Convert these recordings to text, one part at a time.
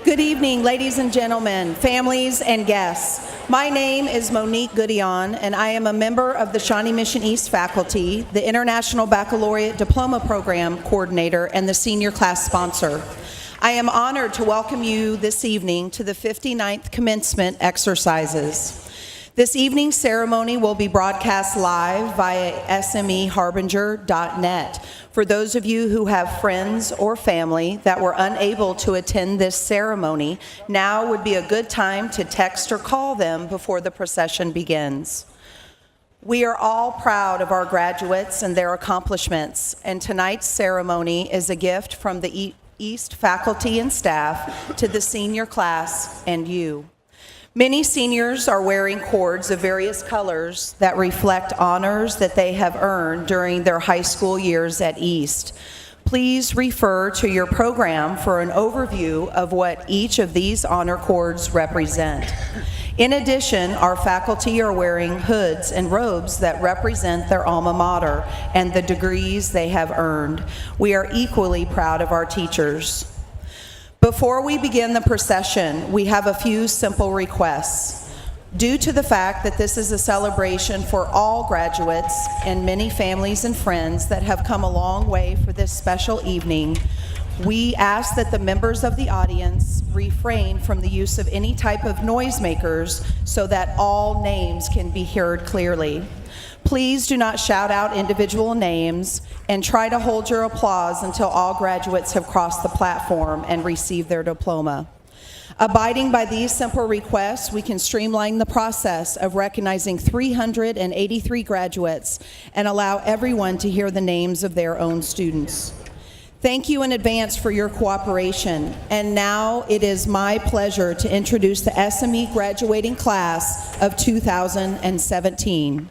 Good evening, ladies and gentlemen, families and guests. My name is Monique Goodion, and I am a member of the Shawnee Mission East faculty, the International Baccalaureate Diploma Program Coordinator, and the senior class sponsor. I am honored to welcome you this evening to the 59th commencement exercises. This evening's ceremony will be broadcast live via smeharbinger.net. For those of you who have friends or family that were unable to attend this ceremony, now would be a good time to text or call them before the procession begins. We are all proud of our graduates and their accomplishments, and tonight's ceremony is a gift from the East faculty and staff to the senior class and you. Many seniors are wearing cords of various colors that reflect honors that they have earned during their high school years at East. Please refer to your program for an overview of what each of these honor cords represent. In addition, our faculty are wearing hoods and robes that represent their alma mater and the degrees they have earned. We are equally proud of our teachers. Before we begin the procession, we have a few simple requests. Due to the fact that this is a celebration for all graduates and many families and friends that have come a long way for this special evening, we ask that the members of the audience refrain from the use of any type of noisemakers so that all names can be heard clearly. Please do not shout out individual names and try to hold your applause until all graduates have crossed the platform and received their diploma. Abiding by these simple requests, we can streamline the process of recognizing 383 graduates and allow everyone to hear the names of their own students. Thank you in advance for your cooperation, and now it is my pleasure to introduce the SME graduating class of 2017.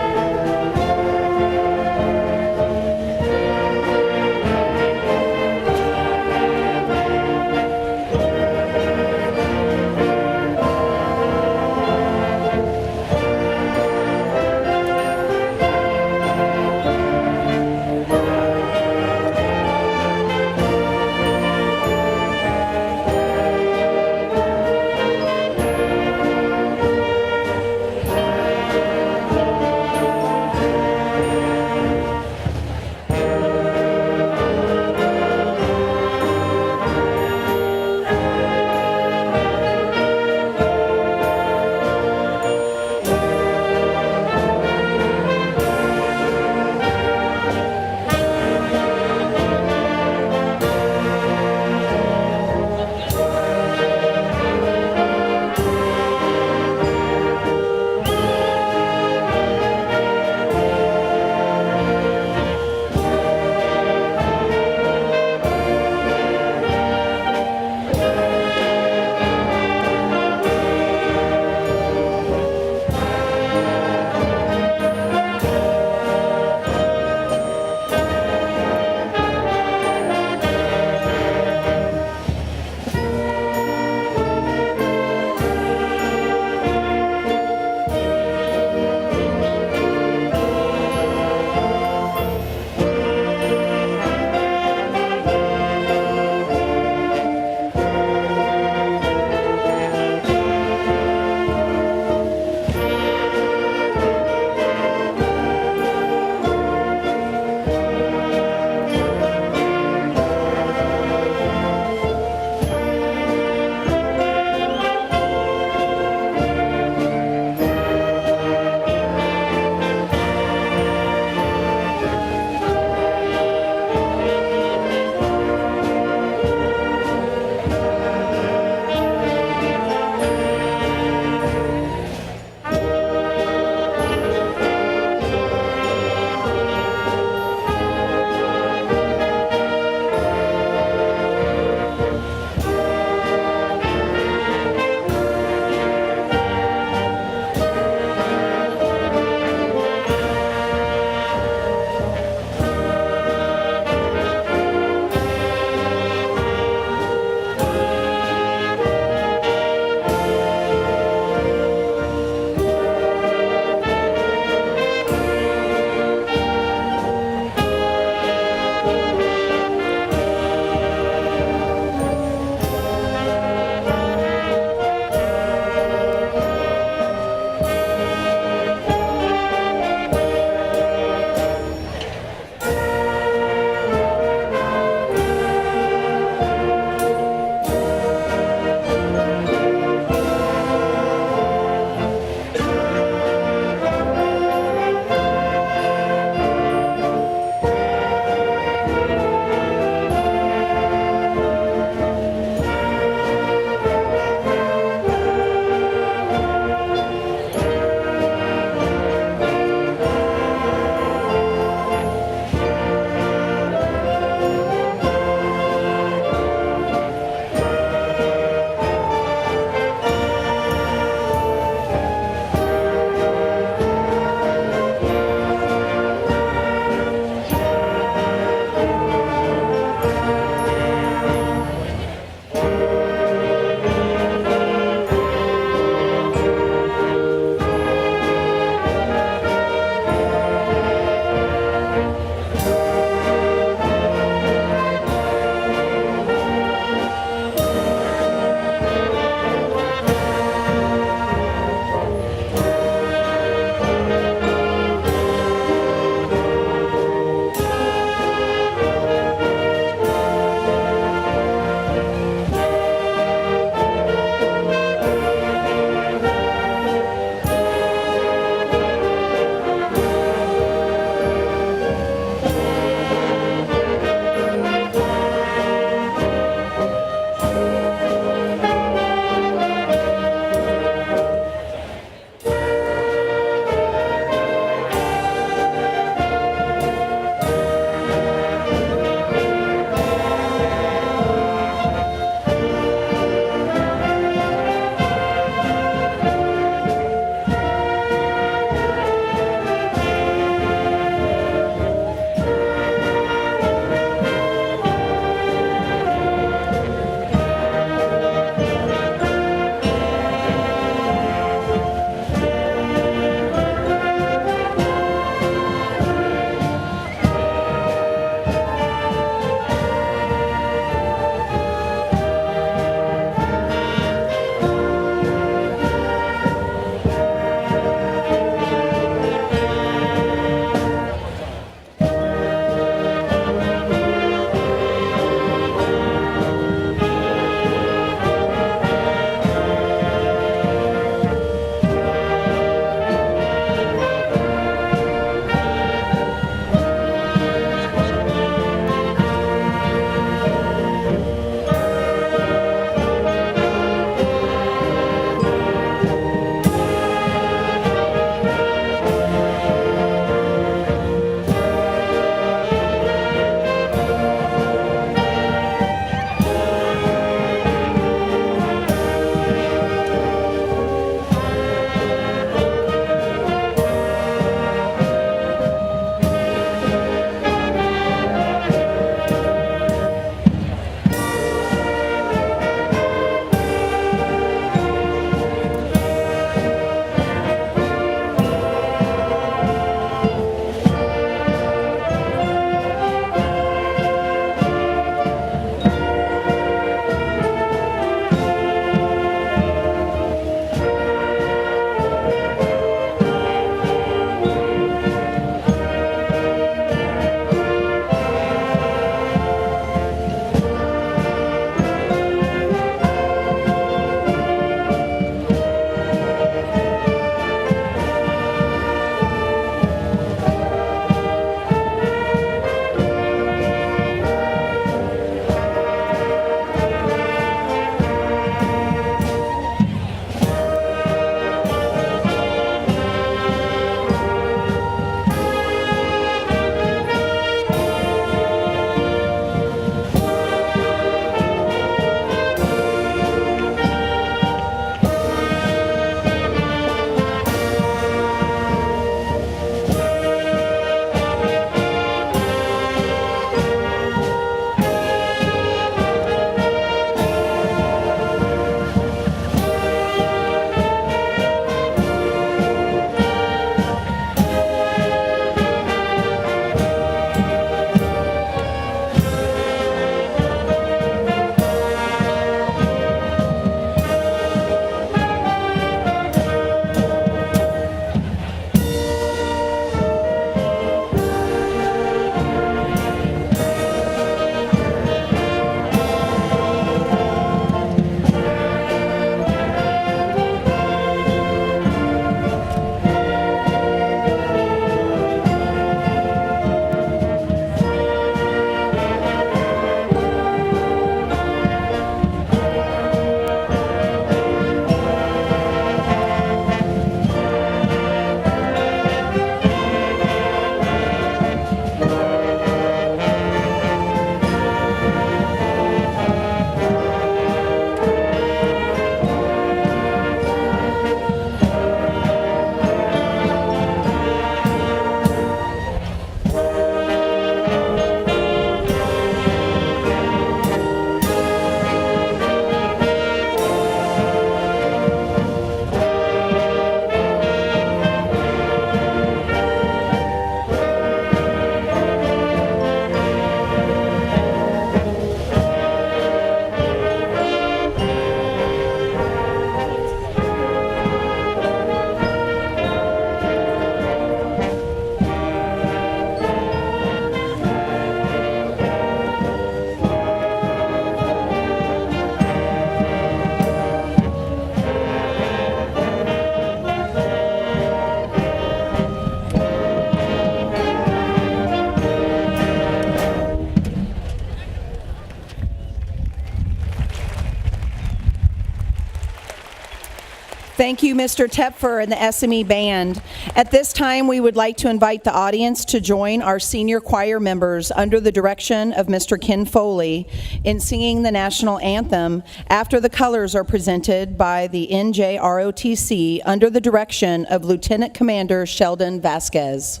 Thank you, Mr. Tepfer and the SME Band. At this time, we would like to invite the audience to join our senior choir members under the direction of Mr. Ken Foley in singing the national anthem after the colors are presented by the NJROTC under the direction of Lieutenant Commander Sheldon Vasquez.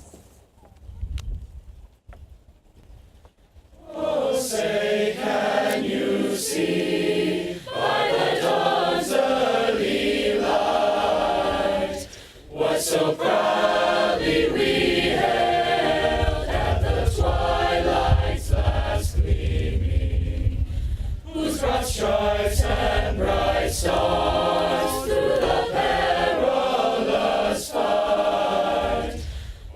Oh, say, can you see by the dawn's early light what so proudly we hailed at the twilight's last gleaming, whose broad stripes and bright stars through the perilous fight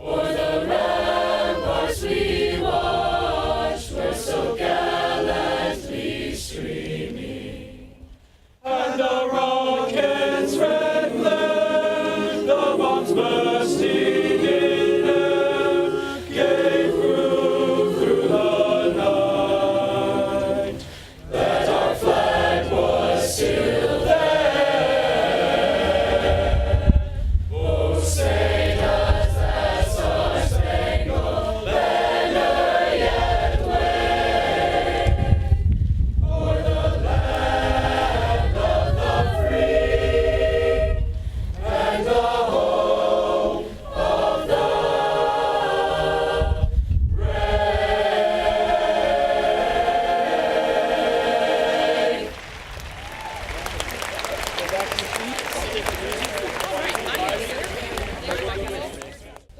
o'er the ramparts we watched were so gallantly streaming, and the rocket's red glare, the bombs bursting in air, gave proof through the night that our flag was still there. Oh, say does that star-spangled banner yet wave o'er the land of the free and the home of the brave.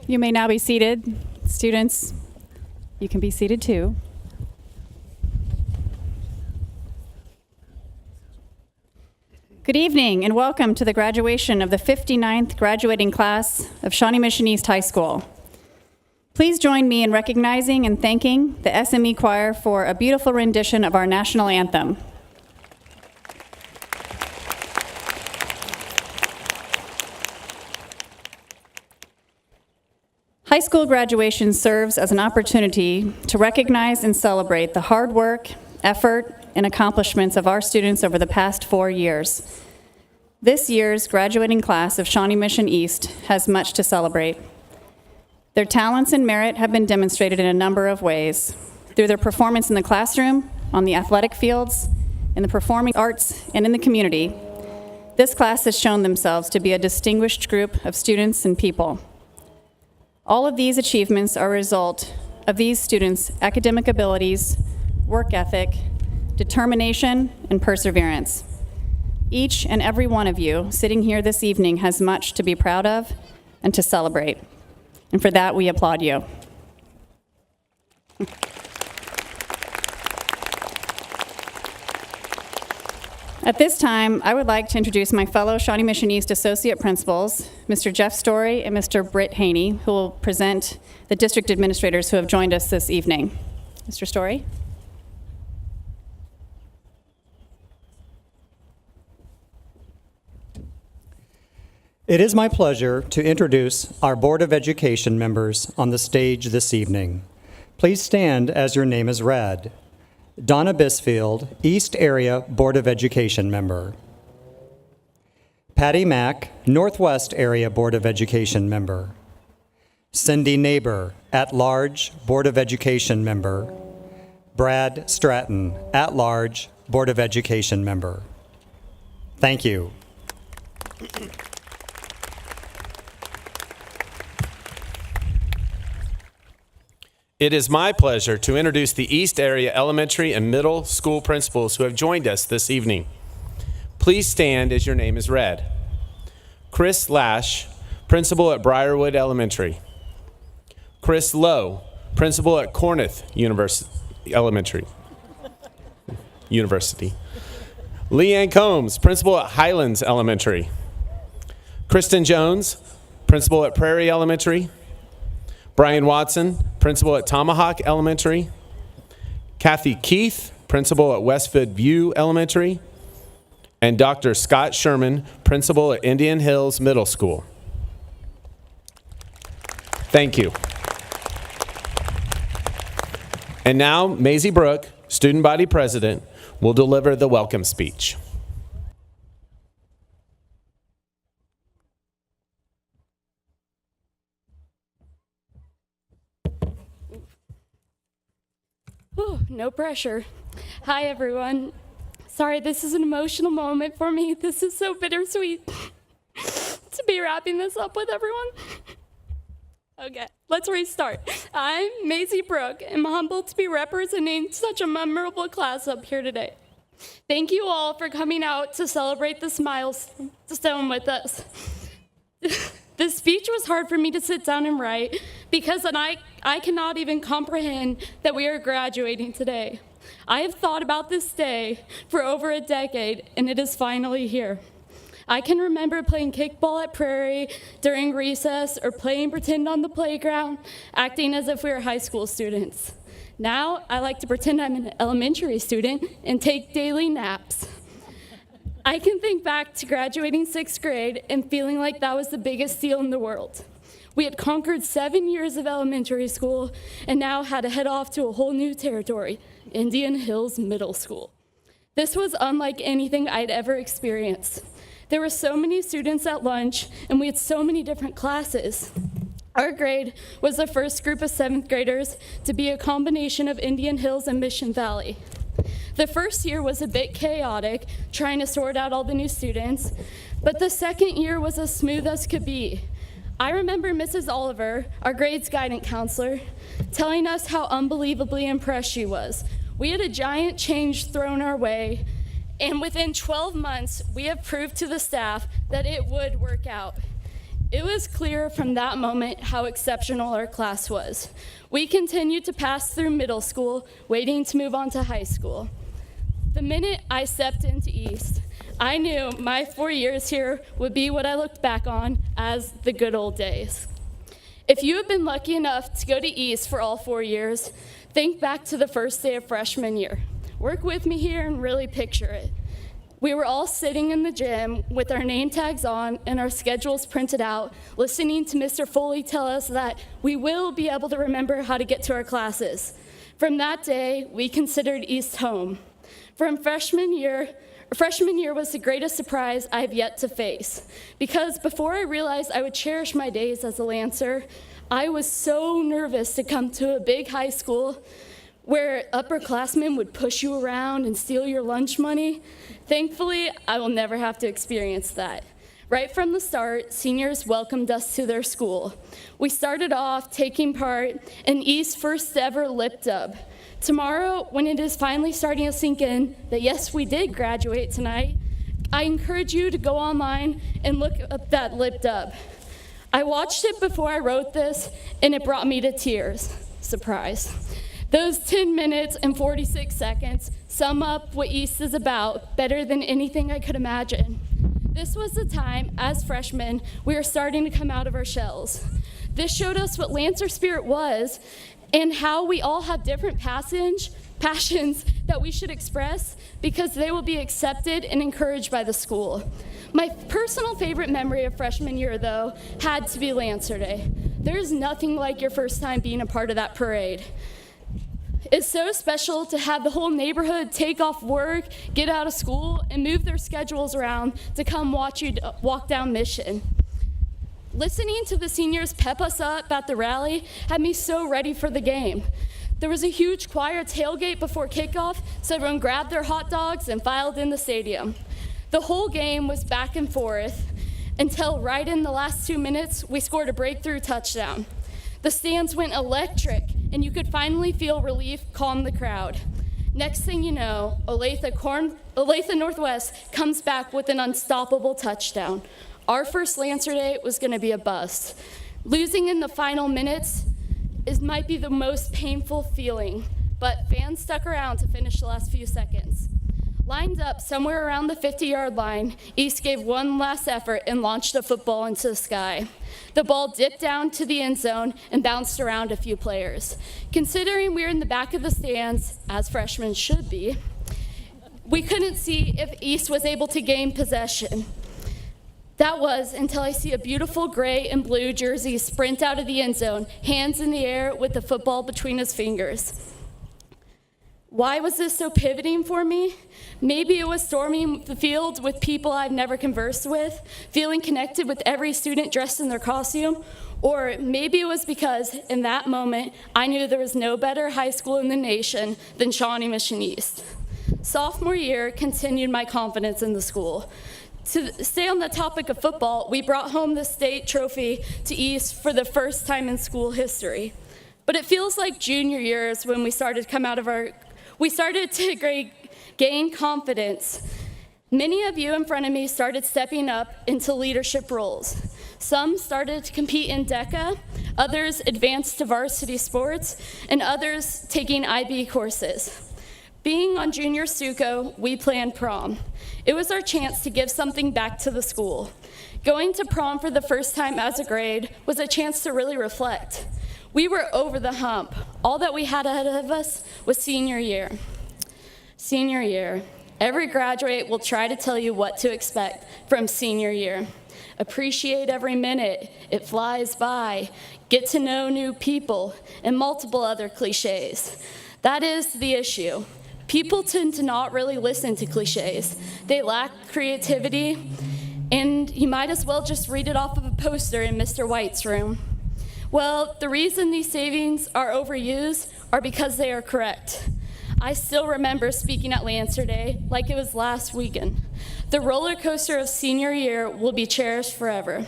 You may now be seated. Students, you can be seated too. Good evening and welcome to the graduation of the 59th graduating class of Shawnee Mission East High School. Please join me in recognizing and thanking the SME Choir for a beautiful rendition of our national anthem. High school graduation serves as an opportunity to recognize and celebrate the hard work, effort, and accomplishments of our students over the past 4 years. This year's graduating class of Shawnee Mission East has much to celebrate. Their talents and merit have been demonstrated in a number of ways, through their performance in the classroom, on the athletic fields, in the performing arts, and in the community. This class has shown themselves to be a distinguished group of students and people. All of these achievements are a result of these students' academic abilities, work ethic, determination, and perseverance. Each and every one of you sitting here this evening has much to be proud of and to celebrate. And for that, we applaud you. At this time, I would like to introduce my fellow Shawnee Mission East Associate Principals, Mr. Jeff Story and Mr. Britt Haney, who will present the district administrators who have joined us this evening. Mr. Story? It is my pleasure to introduce our Board of Education members on the stage this evening. Please stand as your name is read. Donna Bisfield, East Area Board of Education member. Patty Mack, Northwest Area Board of Education member. Cindy Neighbor, At-Large Board of Education member. Brad Stratton, At-Large Board of Education member. Thank you. It is my pleasure to introduce the East Area Elementary and Middle School principals who have joined us this evening. Please stand as your name is read. Chris Lash, principal at Briarwood Elementary. Chris Lowe, principal at Corneth Elementary. Leanne Combs, principal at Highlands Elementary. Kristen Jones, principal at Prairie Elementary. Brian Watson, principal at Tomahawk Elementary. Kathy Keith, principal at Westwood View Elementary. And Dr. Scott Sherman, principal at Indian Hills Middle School. Thank you. And now, Maisie Brooke, student body president, will deliver the welcome speech. No pressure. Hi, everyone. Sorry, this is an emotional moment for me. This is so bittersweet to be wrapping this up with everyone. Okay, let's restart. I'm Maisie Brooke, and I'm humbled to be representing such a memorable class up here today. Thank you all for coming out to celebrate this milestone with us. This speech was hard for me to sit down and write because I cannot even comprehend that we are graduating today. I have thought about this day for over a decade, and it is finally here. I can remember playing kickball at Prairie during recess or playing pretend on the playground, acting as if we were high school students. Now, I like to pretend I'm an elementary student and take daily naps. I can think back to graduating 6th grade and feeling like that was the biggest deal in the world. We had conquered 7 years of elementary school and now had to head off to a whole new territory, Indian Hills Middle School. This was unlike anything I'd ever experienced. There were so many students at lunch, and we had so many different classes. Our grade was the first group of 7th graders to be a combination of Indian Hills and Mission Valley. The first year was a bit chaotic, trying to sort out all the new students, but the second year was as smooth as could be. I remember Mrs. Oliver, our grades guidance counselor, telling us how unbelievably impressed she was. We had a giant change thrown our way, and within 12 months, we have proved to the staff that it would work out. It was clear from that moment how exceptional our class was. We continued to pass through middle school, waiting to move on to high school. The minute I stepped into East, I knew my 4 years here would be what I looked back on as the good old days. If you have been lucky enough to go to East for all 4 years, think back to the first day of freshman year. Work with me here and really picture it. We were all sitting in the gym with our name tags on and our schedules printed out, listening to Mr. Foley tell us that we will be able to remember how to get to our classes. From that day, we considered East home. Freshman year was the greatest surprise I have yet to face, because before I realized I would cherish my days as a Lancer, I was so nervous to come to a big high school where upperclassmen would push you around and steal your lunch money. Thankfully, I will never have to experience that. Right from the start, seniors welcomed us to their school. We started off taking part in East's first ever lip dub. Tomorrow, when it is finally starting to sink in that yes, we did graduate tonight, I encourage you to go online and look up that lip dub. I watched it before I wrote this, and it brought me to tears. Surprise. Those 10 minutes and 46 seconds sum up what East is about better than anything I could imagine. This was the time, as freshmen, we were starting to come out of our shells. This showed us what Lancer spirit was and how we all have different passions that we should express because they will be accepted and encouraged by the school. My personal favorite memory of freshman year, though, had to be Lancer Day. There's nothing like your first time being a part of that parade. It's so special to have the whole neighborhood take off work, get out of school, and move their schedules around to come watch you walk down Mission. Listening to the seniors pep us up at the rally had me so ready for the game. There was a huge choir tailgate before kickoff, so everyone grabbed their hot dogs and filed in the stadium. The whole game was back and forth until right in the last 2 minutes, we scored a breakthrough touchdown. The stands went electric, and you could finally feel relief calm the crowd. Next thing you know, Olathe Northwest comes back with an unstoppable touchdown. Our first Lancer Day was going to be a bust. Losing in the final minutes might be the most painful feeling, but fans stuck around to finish the last few seconds. Lined up somewhere around the 50-yard line, East gave one last effort and launched a football into the sky. The ball dipped down to the end zone and bounced around a few players. Considering we were in the back of the stands, as freshmen should be, we couldn't see if East was able to gain possession. That was until I see a beautiful gray and blue jersey sprint out of the end zone, hands in the air with the football between his fingers. Why was this so pivoting for me? Maybe it was storming the field with people I've never conversed with, feeling connected with every student dressed in their costume, Or maybe it was because in that moment, I knew there was no better high school in the nation than Shawnee Mission East. Sophomore year continued my confidence in the school. To stay on the topic of football, we brought home the state trophy to East for the first time in school history. But it feels like junior years when we started to gain confidence. Many of you in front of me started stepping up into leadership roles. Some started to compete in DECA, others advanced to varsity sports, and others taking IB courses. Being on Junior Suco, we planned prom. It was our chance to give something back to the school. Going to prom for the first time as a grade was a chance to really reflect. We were over the hump. All that we had ahead of us was senior year. Senior year. Every graduate will try to tell you what to expect from senior year. Appreciate every minute, it flies by. Get to know new people, and multiple other cliches. That is the issue. People tend to not really listen to cliches. They lack creativity, and you might as well just read it off of a poster in Mr. White's room. Well, the reason these sayings are overused are because they are correct. I still remember speaking at Lancer Day like it was last weekend. The roller coaster of senior year will be cherished forever.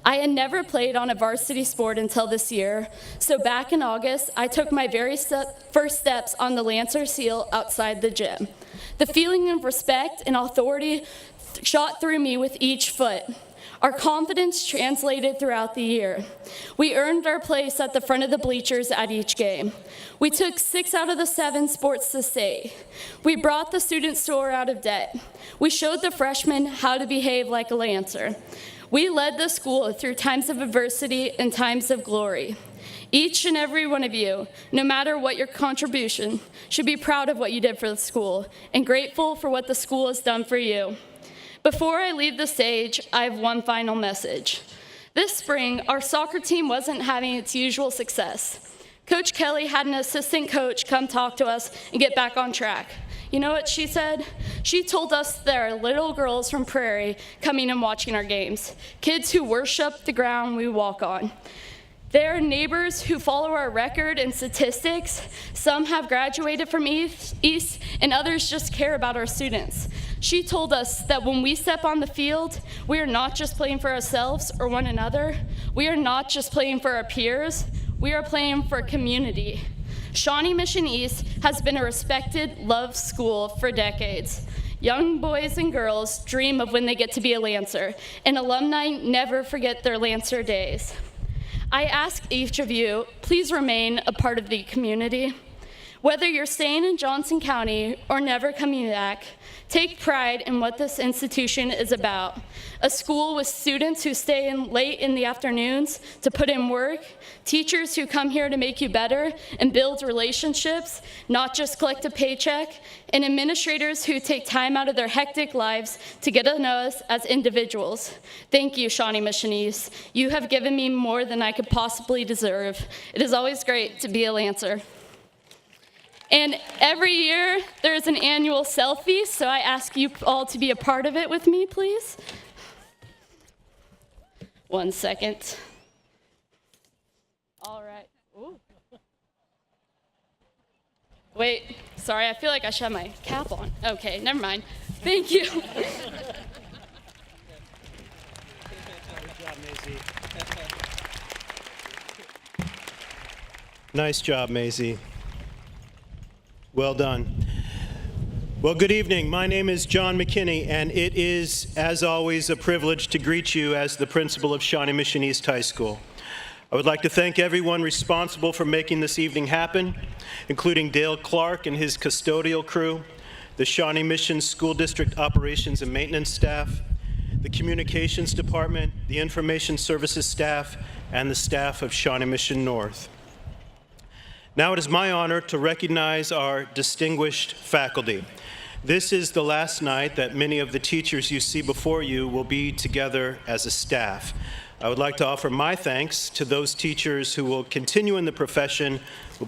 I had never played on a varsity sport until this year, so back in August, I took my very first steps on the Lancer Seal outside the gym. The feeling of respect and authority shot through me with each foot. Our confidence translated throughout the year. We earned our place at the front of the bleachers at each game. We took 6 out of the 7 sports to state. We brought the student store out of debt. We showed the freshmen how to behave like a Lancer. We led the school through times of adversity and times of glory. Each and every one of you, no matter what your contribution, should be proud of what you did for the school and grateful for what the school has done for you. Before I leave the stage, I have one final message. This spring, our soccer team wasn't having its usual success. Coach Kelly had an assistant coach come talk to us and get back on track. You know what she said? She told us there are little girls from Prairie coming and watching our games, kids who worship the ground we walk on. There are neighbors who follow our record and statistics. Some have graduated from East, and others just care about our students. She told us that when we step on the field, we are not just playing for ourselves or one another. We are not just playing for our peers. We are playing for a community. Shawnee Mission East has been a respected, loved school for decades. Young boys and girls dream of when they get to be a Lancer, and alumni never forget their Lancer days. I ask each of you, please remain a part of the community. Whether you're staying in Johnson County or never coming back, take pride in what this institution is about. A school with students who stay in late in the afternoons to put in work, teachers who come here to make you better and build relationships, not just collect a paycheck, and administrators who take time out of their hectic lives to get to know us as individuals. Thank you, Shawnee Mission East. You have given me more than I could possibly deserve. It is always great to be a Lancer. And every year, there's an annual selfie, so I ask you all to be a part of it with me, please. 1 second. All right. Ooh. Wait, sorry, I feel like I should have my cap on. Okay, never mind. Thank you. Good job, Maisie. Nice job, Maisie. Well done. Well, good evening. My name is John McKinney, and it is, as always, a privilege to greet you as the principal of Shawnee Mission East High School. I would like to thank everyone responsible for making this evening happen, including Dale Clark and his custodial crew, the Shawnee Mission School District Operations and Maintenance staff, the Communications Department, the Information Services staff, and the staff of Shawnee Mission North. Now it is my honor to recognize our distinguished faculty. This is the last night that many of the teachers you see before you will be together as a staff. I would like to offer my thanks to those teachers who will continue in the profession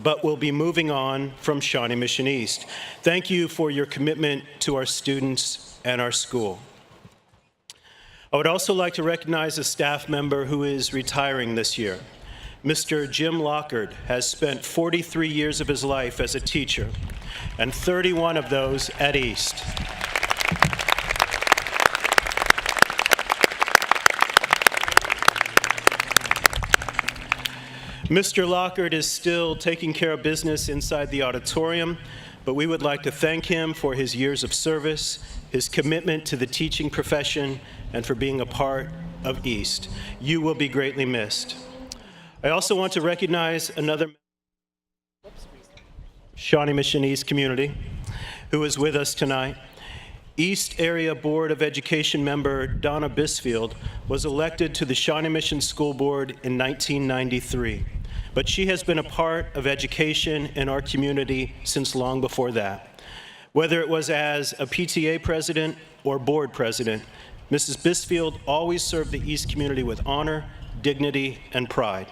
but will be moving on from Shawnee Mission East. Thank you for your commitment to our students and our school. I would also like to recognize a staff member who is retiring this year. Mr. Jim Lockard has spent 43 years of his life as a teacher, and 31 of those at East. Mr. Lockard is still taking care of business inside the auditorium, but we would like to thank him for his years of service, his commitment to the teaching profession, and for being a part of East. You will be greatly missed. I also want to recognize another Shawnee Mission East community who is with us tonight. East Area Board of Education member Donna Bisfield was elected to the Shawnee Mission School Board in 1993, but she has been a part of education in our community since long before that. Whether it was as a PTA president or board president, Mrs. Bisfield always served the East community with honor, dignity, and pride.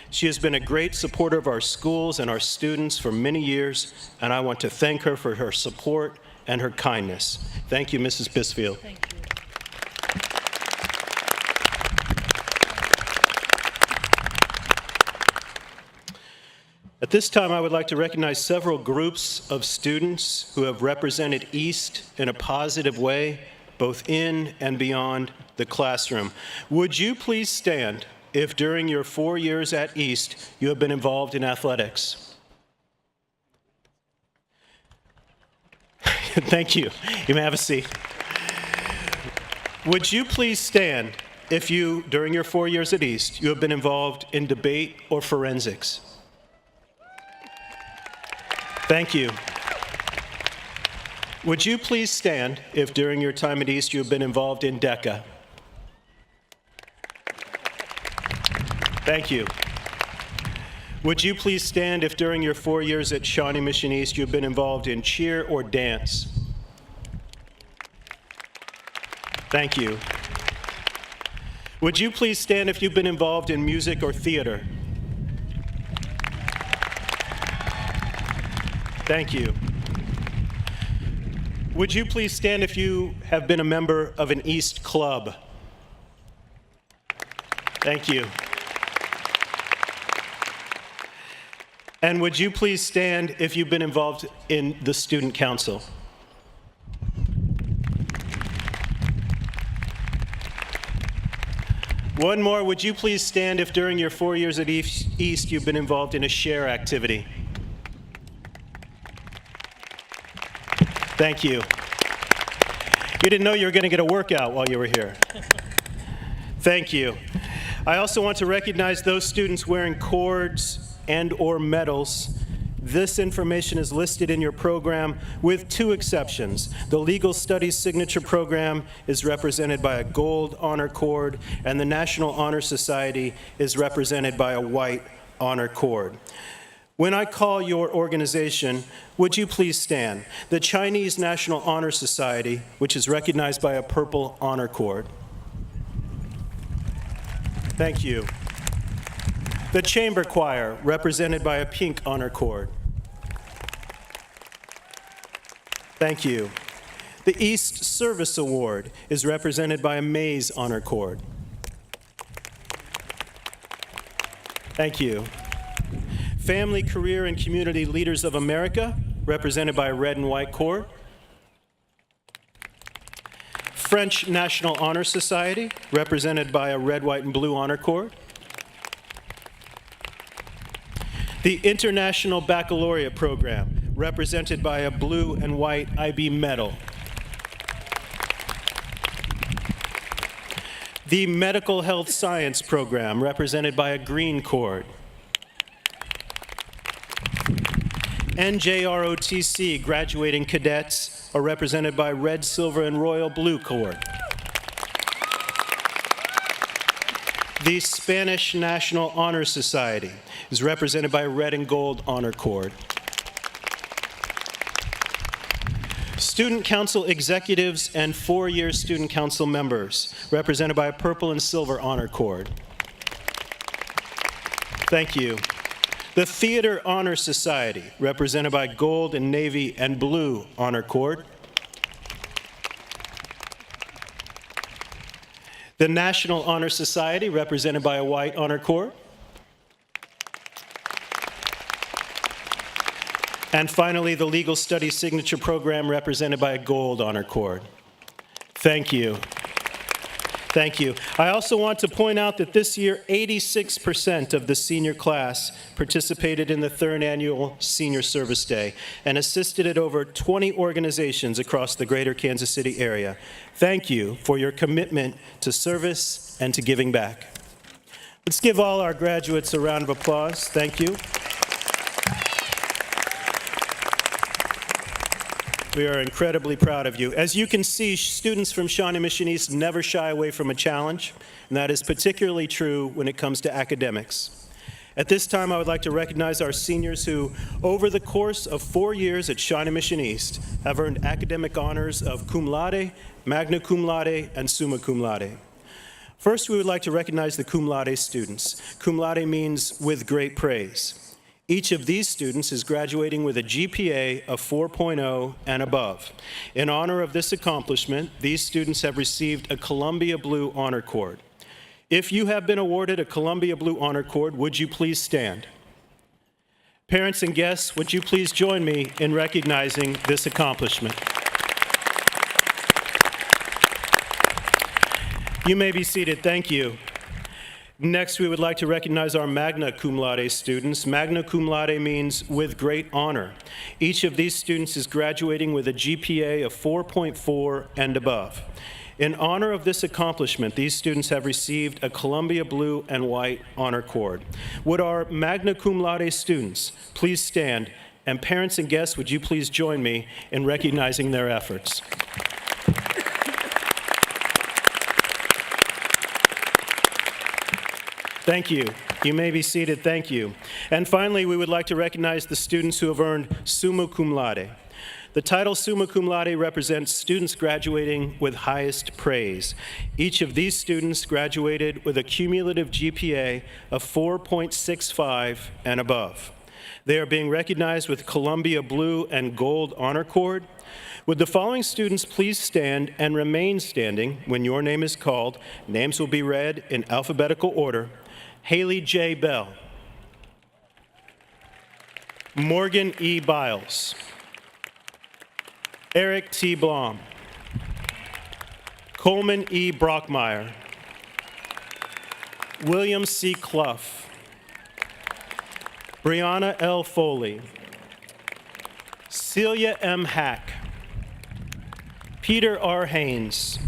She has been a great supporter of our schools and our students for many years, and I want to thank her for her support and her kindness. Thank you, Mrs. Bisfield. Thank you. At this time, I would like to recognize several groups of students who have represented East in a positive way, both in and beyond the classroom. Would you please stand if during your 4 years at East you have been involved in athletics? Thank you. You may have a seat. Would you please stand if you, during your 4 years at East, you have been involved in debate or forensics? Thank you. Would you please stand if during your time at East you have been involved in DECA? Thank you. Would you please stand if during your 4 years at Shawnee Mission East you have been involved in cheer or dance? Thank you. Would you please stand if you've been involved in music or theater? Thank you. Would you please stand if you have been a member of an East club? Thank you. And would you please stand if you've been involved in the student council? One more, would you please stand if during your 4 years at East you've been involved in a share activity? Thank you. You didn't know you were going to get a workout while you were here. Thank you. I also want to recognize those students wearing cords and/or medals. This information is listed in your program with two exceptions. The Legal Studies Signature Program is represented by a gold honor cord, and the National Honor Society is represented by a white honor cord. When I call your organization, would you please stand? The Chinese National Honor Society, which is recognized by a purple honor cord. Thank you. The Chamber Choir, represented by a pink honor cord. Thank you. The East Service Award is represented by a maize honor cord. Thank you. Family, Career, and Community Leaders of America, represented by a red and white cord. French National Honor Society, represented by a red, white, and blue honor cord. The International Baccalaureate Program, represented by a blue and white IB medal. The Medical Health Science Program, represented by a green cord. NJROTC graduating cadets are represented by red, silver, and royal blue cord. The Spanish National Honor Society is represented by a red and gold honor cord. Student Council executives and 4-year Student Council members, represented by a purple and silver honor cord. Thank you. The Theater Honor Society, represented by gold and navy and blue honor cord. The National Honor Society, represented by a white honor cord. And finally, the Legal Studies Signature Program, represented by a gold honor cord. Thank you. Thank you. I also want to point out that this year, 86% of the senior class participated in the third annual Senior Service Day and assisted at over 20 organizations across the greater Kansas City area. Thank you for your commitment to service and to giving back. Let's give all our graduates a round of applause. Thank you. We are incredibly proud of you. As you can see, students from Shawnee Mission East never shy away from a challenge, and that is particularly true when it comes to academics. At this time, I would like to recognize our seniors who, over the course of 4 years at Shawnee Mission East, have earned academic honors of cum laude, magna cum laude, and summa cum laude. First, we would like to recognize the cum laude students. Cum laude means with great praise. Each of these students is graduating with a GPA of 4.0 and above. In honor of this accomplishment, these students have received a Columbia Blue Honor Cord. If you have been awarded a Columbia Blue Honor Cord, would you please stand? Parents and guests, would you please join me in recognizing this accomplishment? You may be seated. Thank you. Next, we would like to recognize our magna cum laude students. Magna cum laude means with great honor. Each of these students is graduating with a GPA of 4.4 and above. In honor of this accomplishment, these students have received a Columbia Blue and White Honor Cord. Would our magna cum laude students please stand, and parents and guests, would you please join me in recognizing their efforts? Thank you. You may be seated. Thank you. And finally, we would like to recognize the students who have earned summa cum laude. The title summa cum laude represents students graduating with highest praise. Each of these students graduated with a cumulative GPA of 4.65 and above. They are being recognized with Columbia Blue and Gold Honor Cord. Would the following students please stand and remain standing when your name is called? Names will be read in alphabetical order. Haley J. Bell, Morgan E. Biles, Eric T. Blom, Coleman E. Brockmeyer, William C. Clough, Brianna L. Foley, Celia M. Hack, Peter R. Haynes,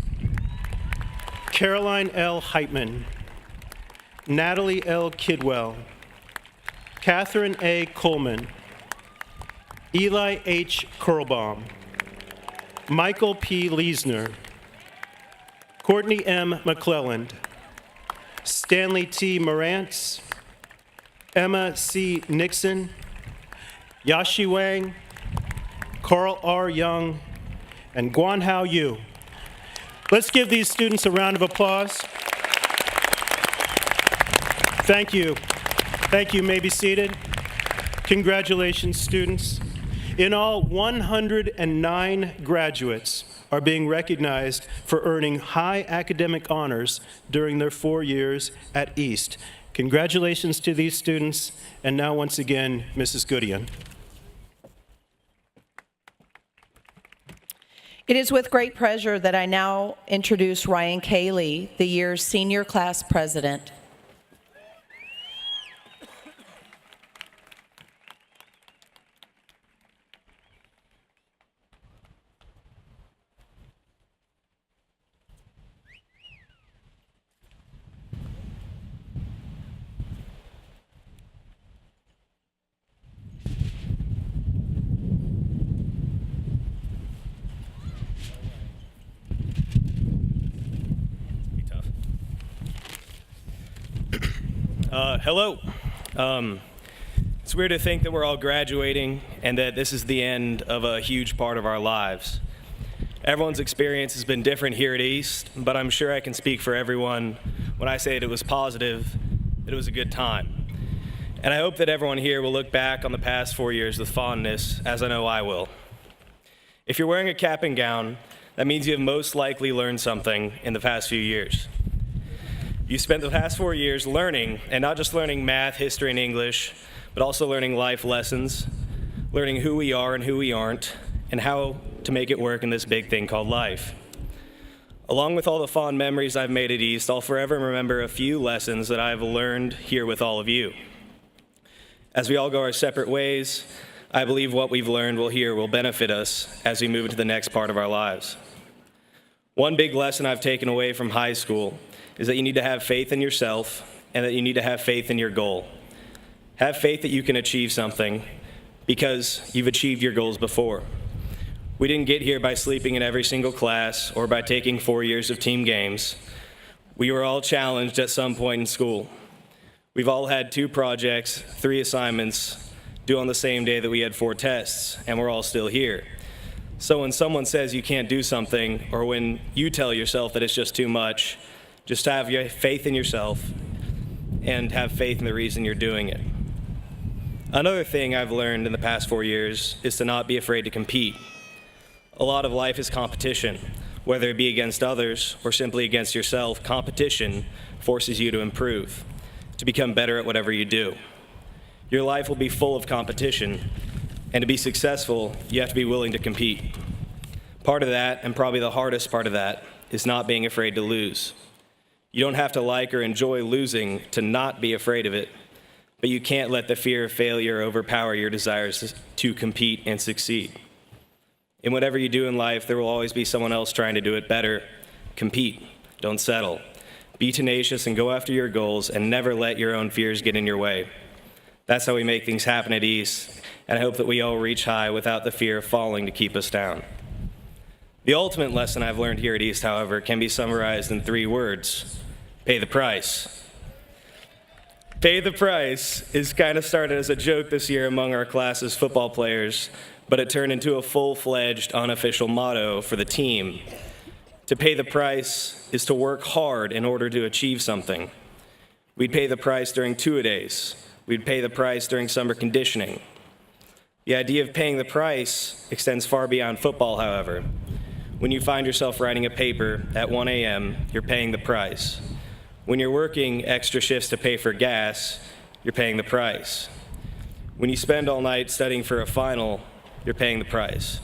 Caroline L. Heitman, Natalie L. Kidwell, Catherine A. Coleman, Eli H. Kurlbaum, Michael P. Leisner, Courtney M. McClelland, Stanley T. Morantz, Emma C. Nixon, Yashi Wang, Carl R. Young, and Guanhao Yu. Let's give these students a round of applause. Thank you. Thank you. You may be seated. Congratulations, students. In all, 109 graduates are being recognized for earning high academic honors during their 4 years at East. Congratulations to these students. And now, once again, Mrs. Goodian. It is with great pleasure that I now introduce Ryan Cayley, the year's senior class president. Hello. It's weird to think that we're all graduating and that this is the end of a huge part of our lives. Everyone's experience has been different here at East, but I'm sure I can speak for everyone when I say that it was positive, that it was a good time. And I hope that everyone here will look back on the past 4 years with fondness, as I know I will. If you're wearing a cap and gown, that means you have most likely learned something in the past few years. You spent the past 4 years learning, and not just learning math, history, and English, but also learning life lessons, learning who we are and who we aren't, and how to make it work in this big thing called life. Along with all the fond memories I've made at East, I'll forever remember a few lessons that I've learned here with all of you. As we all go our separate ways, I believe what we've learned will benefit us as we move into the next part of our lives. One big lesson I've taken away from high school is that you need to have faith in yourself and that you need to have faith in your goal. Have faith that you can achieve something because you've achieved your goals before. We didn't get here by sleeping in every single class or by taking 4 years of team games. We were all challenged at some point in school. We've all had 2 projects, 3 assignments due on the same day that we had 4 tests, and we're all still here. So when someone says you can't do something, or when you tell yourself that it's just too much, just have your faith in yourself and have faith in the reason you're doing it. Another thing I've learned in the past 4 years is to not be afraid to compete. A lot of life is competition. Whether it be against others or simply against yourself, competition forces you to improve, to become better at whatever you do. Your life will be full of competition, and to be successful, you have to be willing to compete. Part of that, and probably the hardest part of that, is not being afraid to lose. You don't have to like or enjoy losing to not be afraid of it, but you can't let the fear of failure overpower your desires to compete and succeed. In whatever you do in life, there will always be someone else trying to do it better. Compete. Don't settle. Be tenacious and go after your goals, and never let your own fears get in your way. That's how we make things happen at East, and I hope that we all reach high without the fear of falling to keep us down. The ultimate lesson I've learned here at East, however, can be summarized in 3 words: pay the price. Pay the price is kind of started as a joke this year among our class's football players, but it turned into a full-fledged unofficial motto for the team. To pay the price is to work hard in order to achieve something. We'd pay the price during two-a-days. We'd pay the price during summer conditioning. The idea of paying the price extends far beyond football, however. When you find yourself writing a paper at 1 a.m., you're paying the price. When you're working extra shifts to pay for gas, you're paying the price. When you spend all night studying for a final, you're paying the price.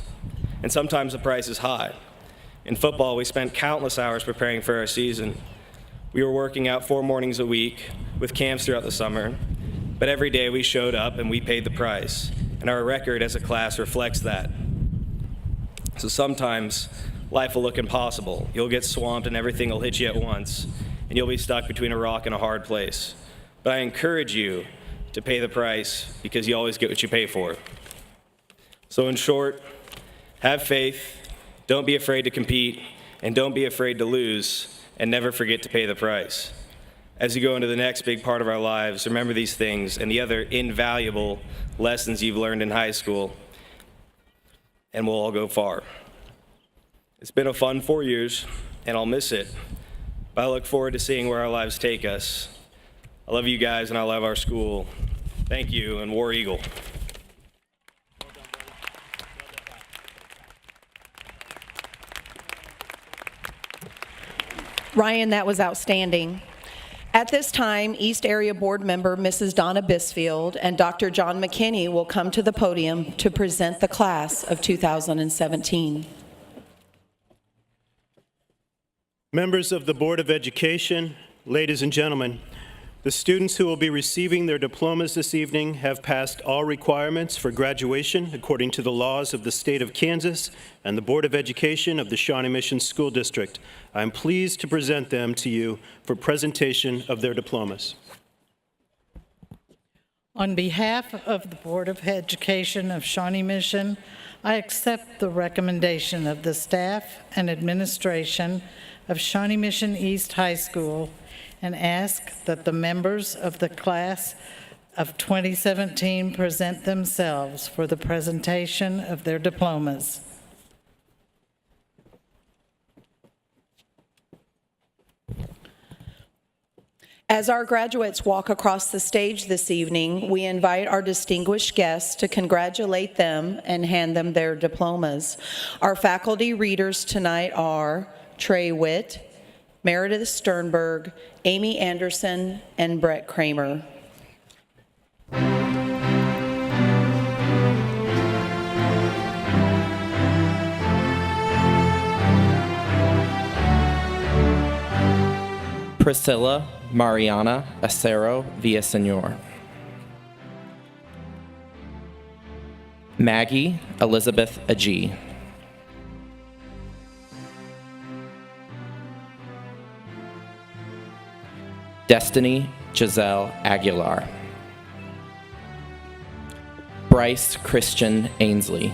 And sometimes the price is high. In football, we spent countless hours preparing for our season. We were working out 4 mornings a week with camps throughout the summer, but every day we showed up and we paid the price, and our record as a class reflects that. So sometimes life will look impossible. You'll get swamped and everything will hit you at once, and you'll be stuck between a rock and a hard place. But I encourage you to pay the price because you always get what you pay for. So in short, have faith, don't be afraid to compete, and don't be afraid to lose, and never forget to pay the price. As you go into the next big part of our lives, remember these things and the other invaluable lessons you've learned in high school, and we'll all go far. It's been a fun 4 years, and I'll miss it, but I look forward to seeing where our lives take us. I love you guys, and I love our school. Thank you, and War Eagle. Ryan, that was outstanding. At this time, East Area Board Member Mrs. Donna Bisfield and Dr. John McKinney will come to the podium to present the class of 2017. Members of the Board of Education, ladies and gentlemen, the students who will be receiving their diplomas this evening have passed all requirements for graduation according to the laws of the state of Kansas and the Board of Education of the Shawnee Mission School District. I am pleased to present them to you for presentation of their diplomas. On behalf of the Board of Education of Shawnee Mission, I accept the recommendation of the staff and administration of Shawnee Mission East High School and ask that the members of the class of 2017 present themselves for the presentation of their diplomas. As our graduates walk across the stage this evening, we invite our distinguished guests to congratulate them and hand them their diplomas. Our faculty readers tonight are Trey Witt, Meredith Sternberg, Amy Anderson, and Brett Kramer. Priscilla Mariana Acero Villaseñor. Maggie Elizabeth Agee. Destiny Giselle Aguilar. Bryce Christian Ainsley.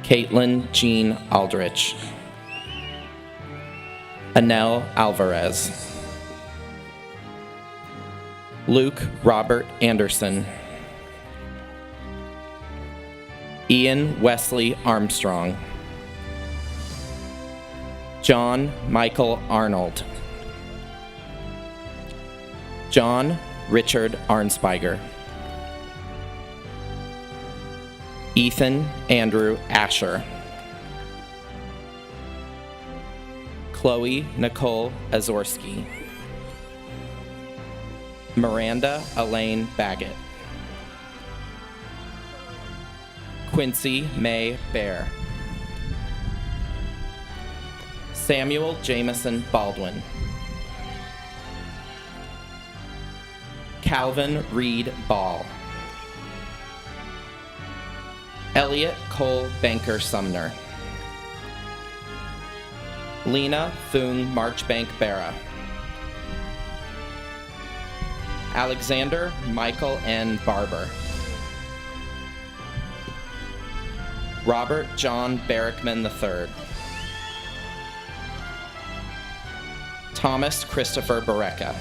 Caitlin Jean Aldrich. Anel Alvarez. Luke Robert Anderson. Ian Wesley Armstrong. John Michael Arnold. John Richard Arnspiger. Ethan Andrew Asher. Chloe Nicole Azorski. Miranda Elaine Baggett. Quincy May Bear. Samuel Jameson Baldwin. Calvin Reed Ball. Elliot Cole Banker Sumner. Lena Thung Marchbank Barra. Alexander Michael N. Barber. Robert John Barrickman III. Thomas Christopher Barreca.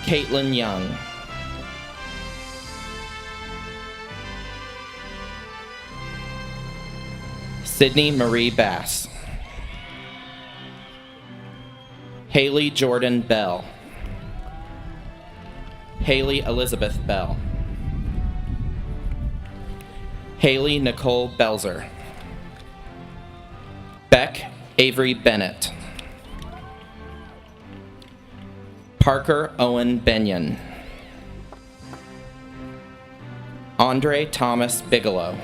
Caitlin Young. Sydney Marie Bass. Haley Jordan Bell. Haley Elizabeth Bell. Haley Nicole Belzer. Beck Avery Bennett. Parker Owen Benyon. Andre Thomas Bigelow.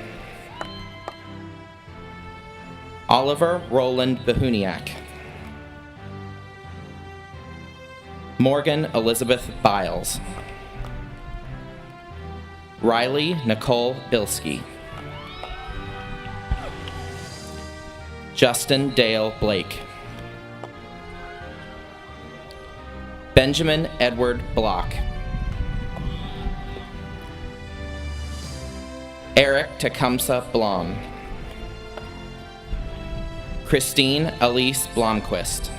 Oliver Roland Behuniak. Morgan Elizabeth Biles. Riley Nicole Bilski. Justin Dale Blake. Benjamin Edward Block. Eric Tecumseh Blom. Christine Elise Blomquist.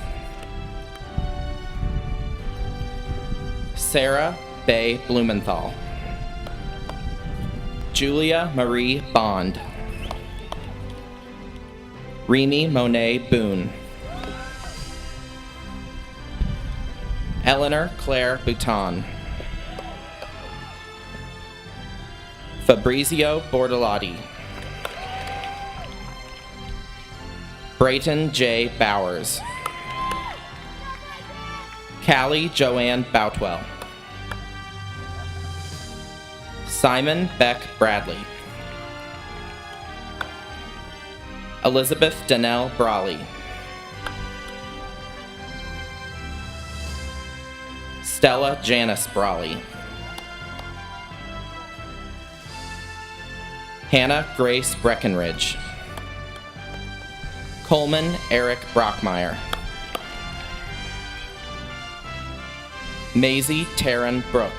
Sarah Bay Blumenthal. Julia Marie Bond. Remy Monet Boone. Eleanor Claire Bouton. Fabrizio Bortolotti. Brayton J. Bowers. Callie Joanne Boutwell. Simon Beck Bradley. Elizabeth Danelle Brawley. Stella Janice Brawley. Hannah Grace Breckenridge. Coleman Eric Brockmeyer. Maisie Taryn Brooke.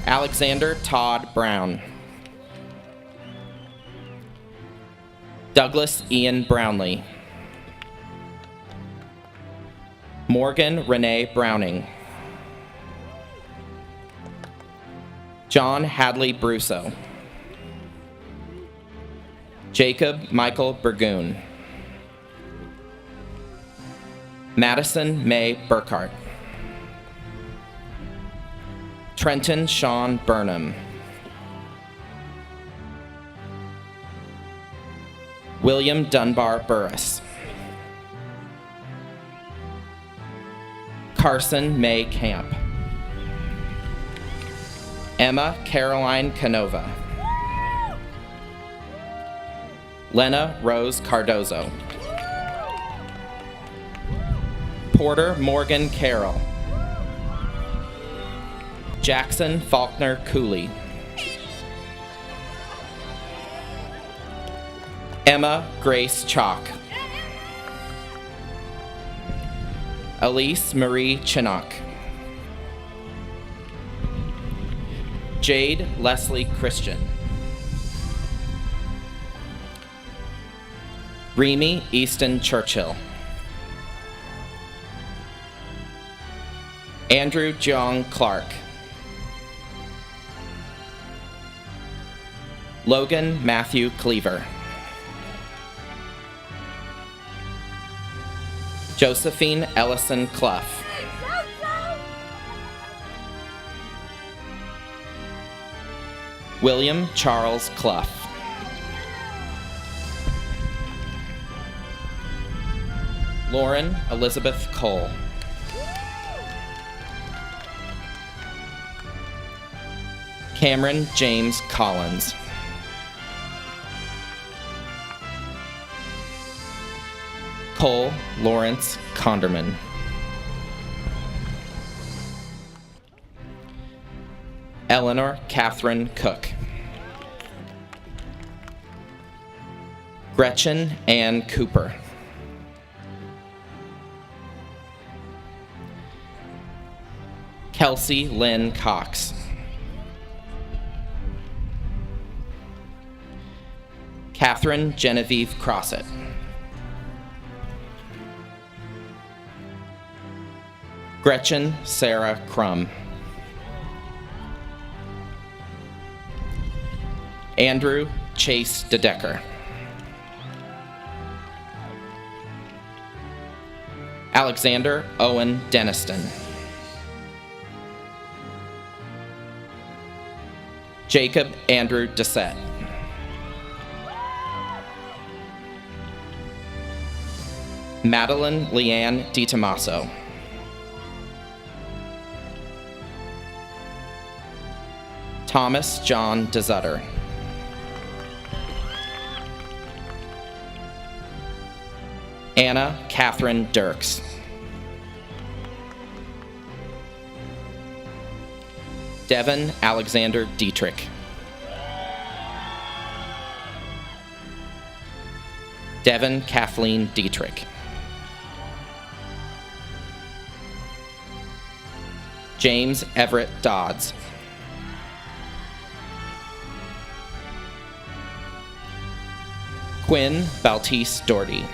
Alexander Todd Brown. Douglas Ian Brownlee. Morgan Renee Browning. John Hadley Brusso. Jacob Michael Burgoon. Madison May Burkhart. Trenton Sean Burnham. William Dunbar Burris. Carson May Camp. Emma Caroline Canova. Lena Rose Cardozo. Porter Morgan Carroll. Jackson Faulkner Cooley. Emma Grace Chalk. Elise Marie Chinook. Jade Leslie Christian. Remy Easton Churchill. Andrew Jong Clark. Logan Matthew Cleaver. Josephine Ellison Clough. William Charles Clough. Lauren Elizabeth Cole. Cameron James Collins. Cole Lawrence Conderman. Eleanor Catherine Cook. Gretchen Ann Cooper. Kelsey Lynn Cox. Catherine Genevieve Crossett. Gretchen Sarah Crum. Andrew Chase DeDecker. Alexander Owen Deniston. Jacob Andrew Dessette. Madeline Leanne DiTomaso. Thomas John DeZutter. Anna Catherine Dirks. Devin Alexander Dietrich. Devin Kathleen Dietrich. James Everett Dodds. Quinn Baltise Doherty.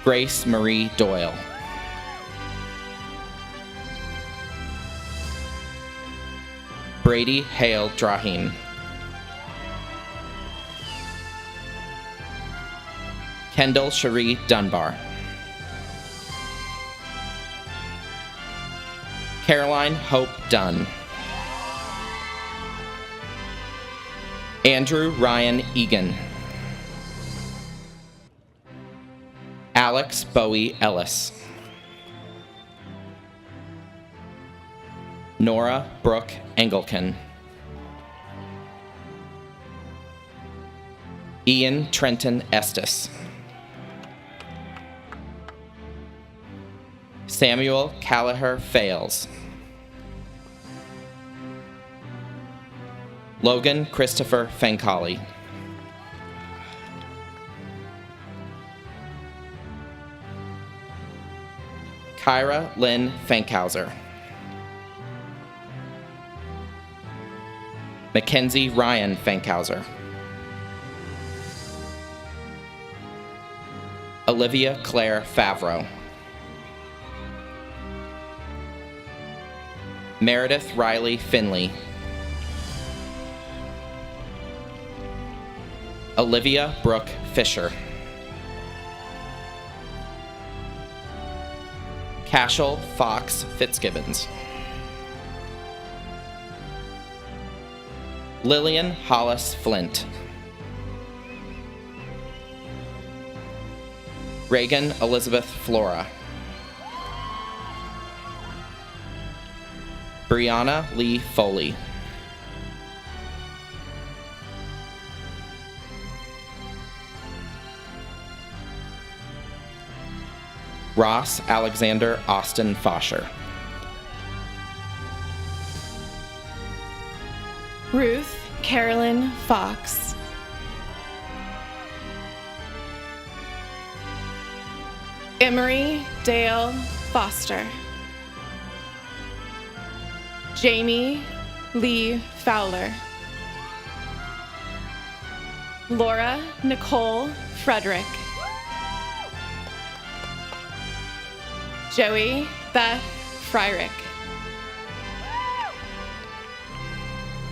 Grace Marie Doyle. Brady Hale Draheen. Kendall Cherie Dunbar. Caroline Hope Dunn. Andrew Ryan Egan. Alex Bowie Ellis. Nora Brooke Engelken. Ian Trenton Estes. Samuel Callagher Fales. Logan Christopher Fankali. Kyra Lynn Fankhauser. Mackenzie Ryan Fankhauser. Olivia Claire Favreau. Meredith Riley Finley. Olivia Brooke Fisher. Cashel Fox Fitzgibbons. Lillian Hollis Flint. Reagan Elizabeth Flora. Brianna Lee Foley. Ross Alexander Austin Fosher. Ruth Carolyn Fox. Emery Dale Foster. Jamie Lee Fowler. Laura Nicole Frederick. Joey Beth Fryrick.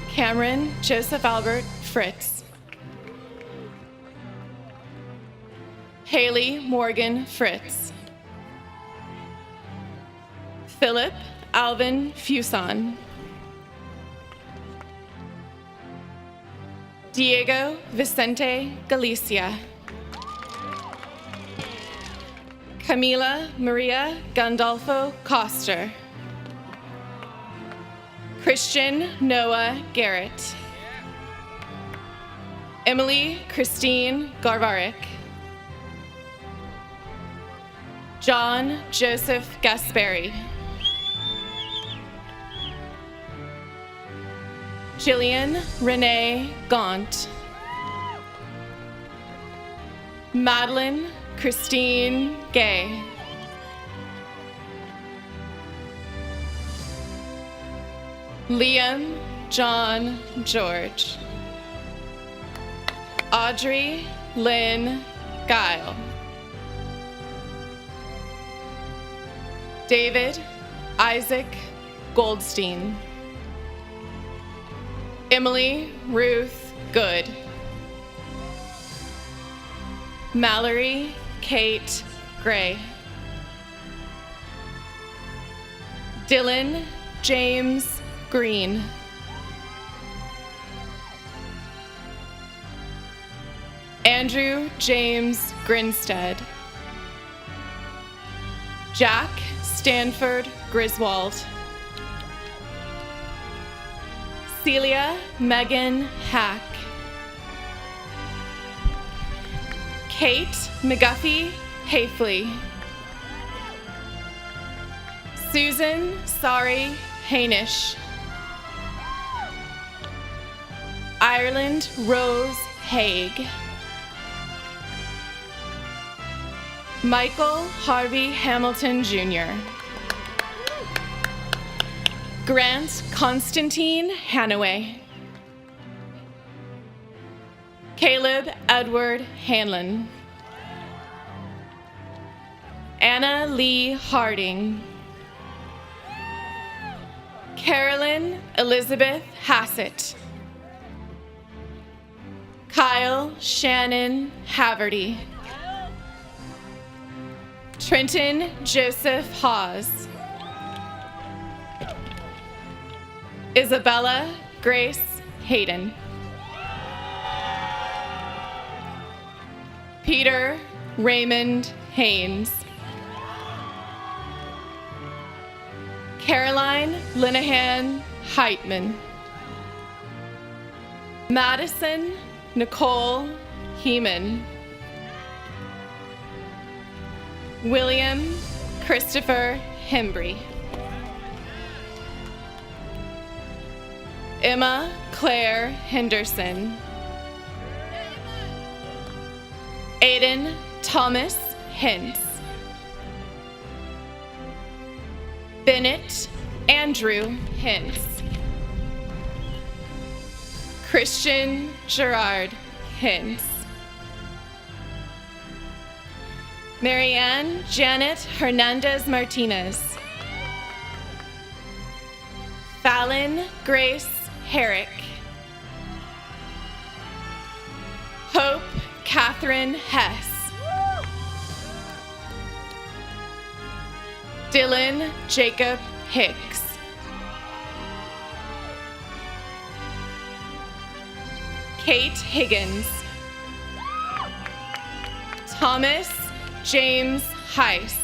Cameron Joseph Albert Fritz. Haley Morgan Fritz. Philip Alvin Fuson. Diego Vicente Galicia. Camila Maria Gandolfo Coster. Christian Noah Garrett. Emily Christine Garvaric. John Joseph Gasperi. Jillian Renee Gaunt. Madeline Christine Gay. Liam John George. Audrey Lynn Guile. David Isaac Goldstein. Emily Ruth Good. Mallory Kate Gray. Dylan James Green. Andrew James Grinstead. Jack Stanford Griswold. Celia Megan Hack. Kate McGuffey Hafley. Susan Sari Hainish. Ireland Rose Haig. Michael Harvey Hamilton Jr. Grant Constantine Hanaway. Caleb Edward Hanlon. Anna Lee Harding. Carolyn Elizabeth Hassett. Kyle Shannon Haverty. Trenton Joseph Hawes. Isabella Grace Hayden. Peter Raymond Haynes. Caroline Linehan Heitman. Madison Nicole Heeman. William Christopher Hembry. Emma Claire Henderson. Aiden Thomas Hintz. Bennett Andrew Hintz. Christian Gerard Hintz. Marianne Janet Hernandez Martinez. Fallon Grace Herrick. Hope Catherine Hess. Dylan Jacob Hicks. Kate Higgins. Thomas James Heiss.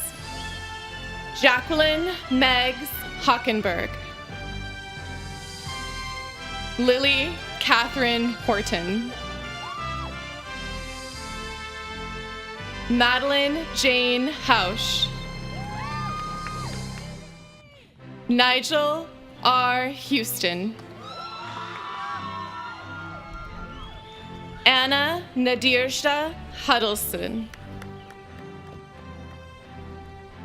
Jacqueline Meggs Hockenberg. Lily Catherine Horton. Madeline Jane Hausch. Nigel R. Houston. Anna Nadirshda Huddleston.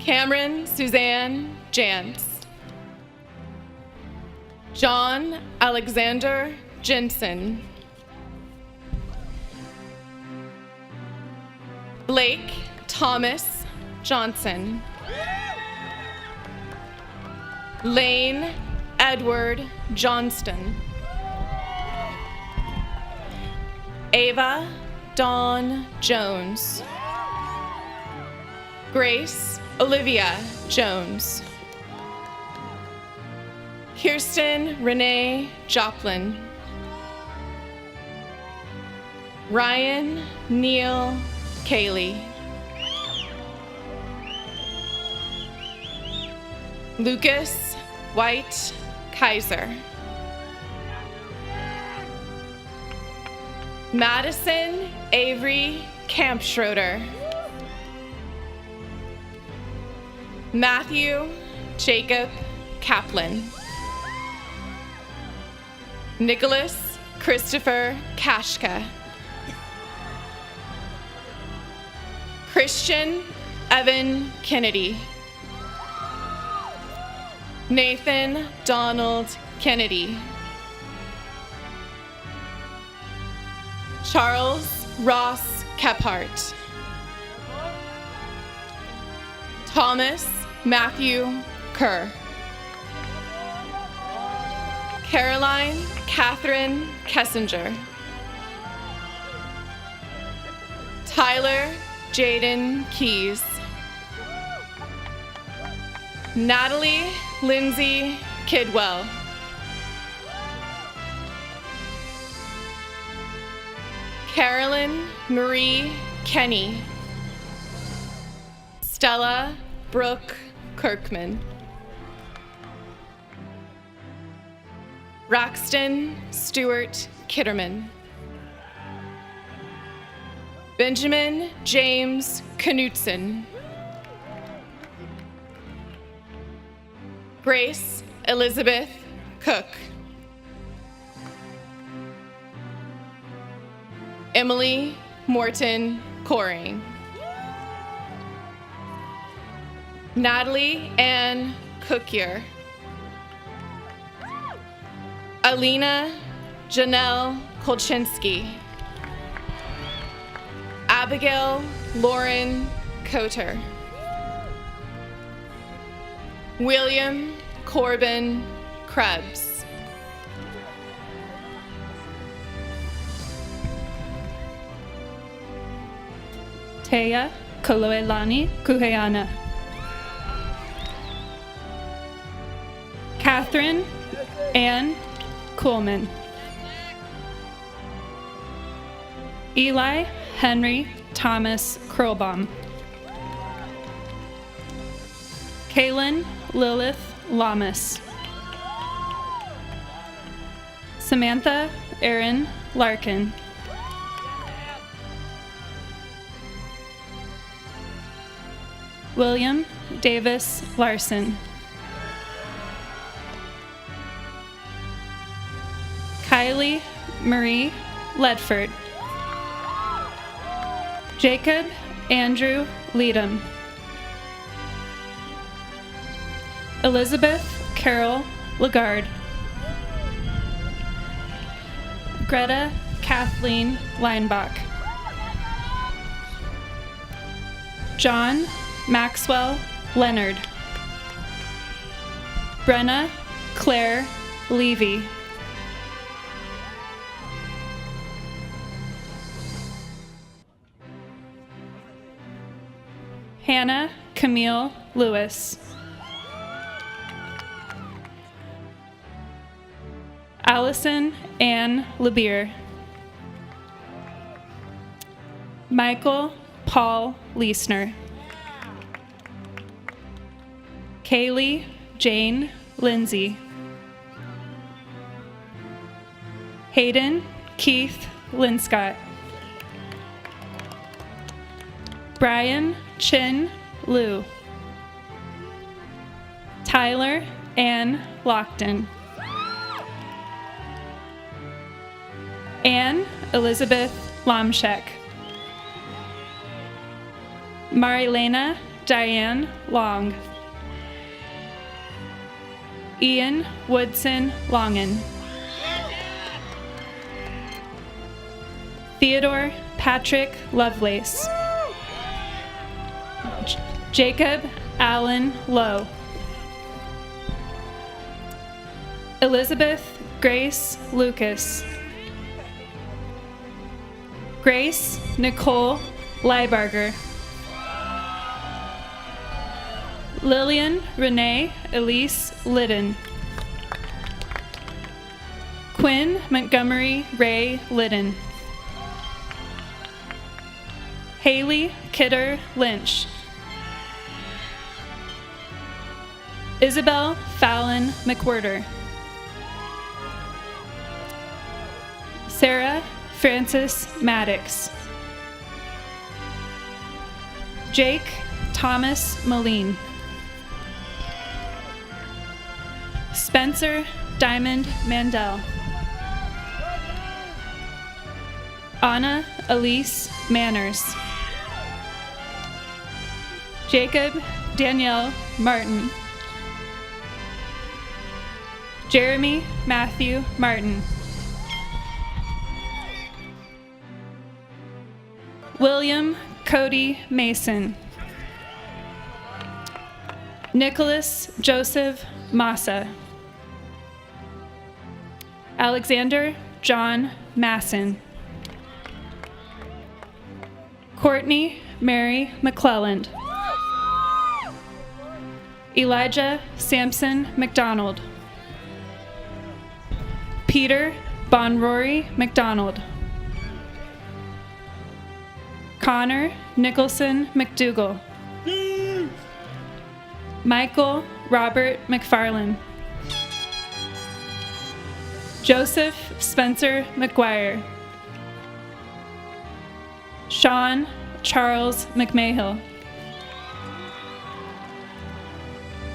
Cameron Suzanne Jantz. John Alexander Jensen. Blake Thomas Johnson. Lane Edward Johnston. Ava Dawn Jones. Grace Olivia Jones. Kirsten Renee Joplin. Ryan Neil Kaylee. Lucas White Kaiser. Madison Avery Kampschroeder. Matthew Jacob Kaplan. Nicholas Christopher Kashka. Christian Evan Kennedy. Nathan Donald Kennedy. Charles Ross Kephart. Thomas Matthew Kerr. Caroline Catherine Kessinger. Tyler Jaden Keys. Natalie Lindsay Kidwell. Carolyn Marie Kenny. Stella Brooke Kirkman. Raxton Stewart Kitterman. Benjamin James Knutson. Grace Elizabeth Cook. Emily Morton Coring. Natalie Ann Cookier. Alina Janelle Kolchinsky. Abigail Lauren Coter. William Corbin Krebs. Teya Koloelani Kuheana. Catherine Ann Coolman. Eli Henry Thomas Krolbaum. Kaylin Lilith Lamas. Samantha Erin Larkin. William Davis Larson. Kylie Marie Ledford. Jacob Andrew Leadham. Elizabeth Carol Lagarde. Greta Kathleen Leinbach. John Maxwell Leonard. Brenna Claire Levy. Hannah Camille Lewis. Allison Ann Lebeer. Michael Paul Leesner. Kaylee Jane Lindsay. Hayden Keith Linscott. Brian Chin Liu. Tyler Ann Lockton. Anne Elizabeth Lomshek. Marilena Diane Long. Ian Woodson Longen. Theodore Patrick Lovelace. Jacob Allen Lowe. Elizabeth Grace Lucas. Grace Nicole Leibarger. Lillian Renee Elise Liddon. Quinn Montgomery Ray Liddon. Haley Kidder Lynch. Isabel Fallon McWhirter. Sarah Francis Maddox. Jake Thomas Moline. Spencer Diamond Mandel. Anna Elise Manners. Jacob Danielle Martin. Jeremy Matthew Martin. William Cody Mason. Nicholas Joseph Massa. Alexander John Masson. Courtney Mary McClelland. Elijah Sampson McDonald. Peter Bonrory McDonald. Connor Nicholson McDougall. Michael Robert McFarland. Joseph Spencer McGuire. Sean Charles McMahill.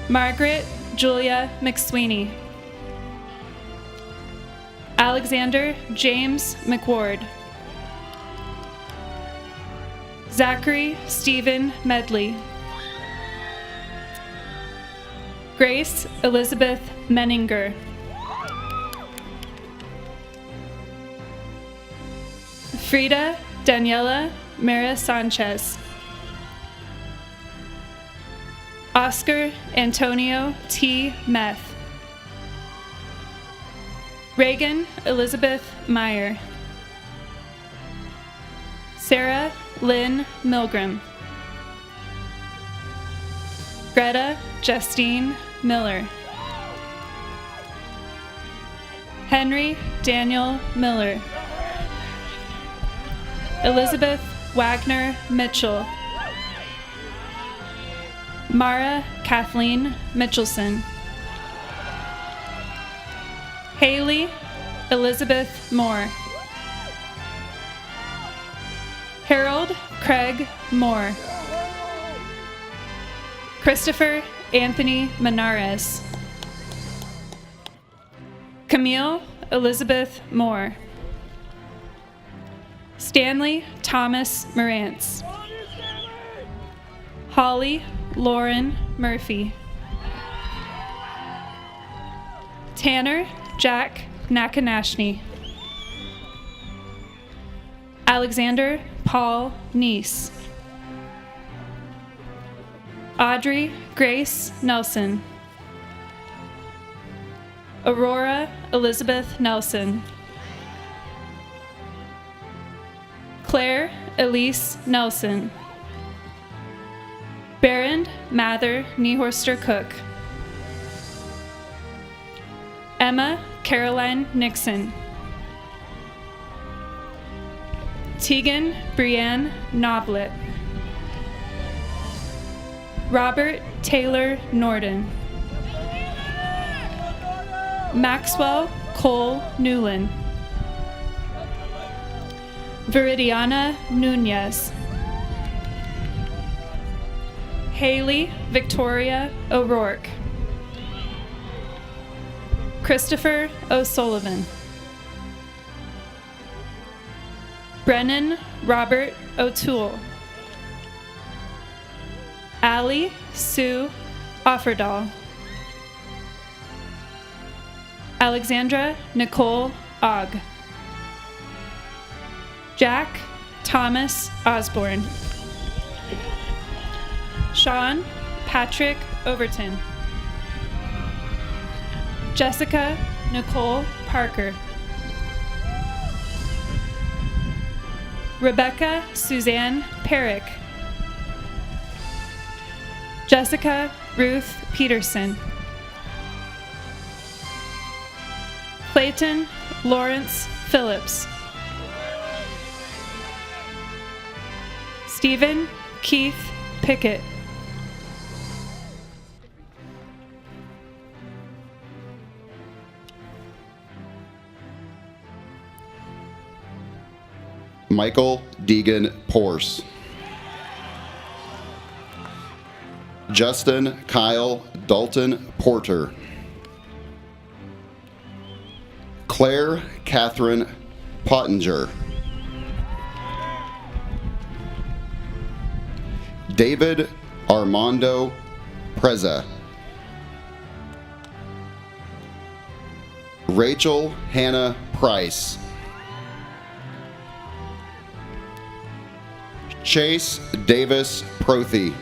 Margaret Julia McSweeney. Alexander James McWard. Zachary Stephen Medley. Grace Elizabeth Menninger. Frida Daniela Mara Sanchez. Oscar Antonio T. Meth. Reagan Elizabeth Meyer. Sarah Lynn Milgram. Greta Justine Miller. Henry Daniel Miller. Elizabeth Wagner Mitchell. Mara Kathleen Mitchelson. Haley Elizabeth Moore. Harold Craig Moore. Christopher Anthony Menares. Camille Elizabeth Moore. Stanley Thomas Morantz. Holly Lauren Murphy. Tanner Jack Nakanashny. Alexander Paul Neese. Audrey Grace Nelson. Aurora Elizabeth Nelson. Claire Elise Nelson. Baron Mather Niehorster Cook. Emma Caroline Nixon. Tegan Brienne Noblet. Robert Taylor Norden. Maxwell Cole Newland. Viridiana Nunez. Haley Victoria O'Rourke. Christopher O'Sullivan. Brennan Robert O'Toole. Allie Sue Offerdahl. Alexandra Nicole Ogg. Jack Thomas Osborne. Sean Patrick Overton. Jessica Nicole Parker. Rebecca Suzanne Perrick. Jessica Ruth Peterson. Clayton Lawrence Phillips. Stephen Keith Pickett. Michael Deegan Porse. Justin Kyle Dalton Porter. Claire Catherine Pottinger. David Armando Preza. Rachel Hannah Price. Chase Davis Prothy.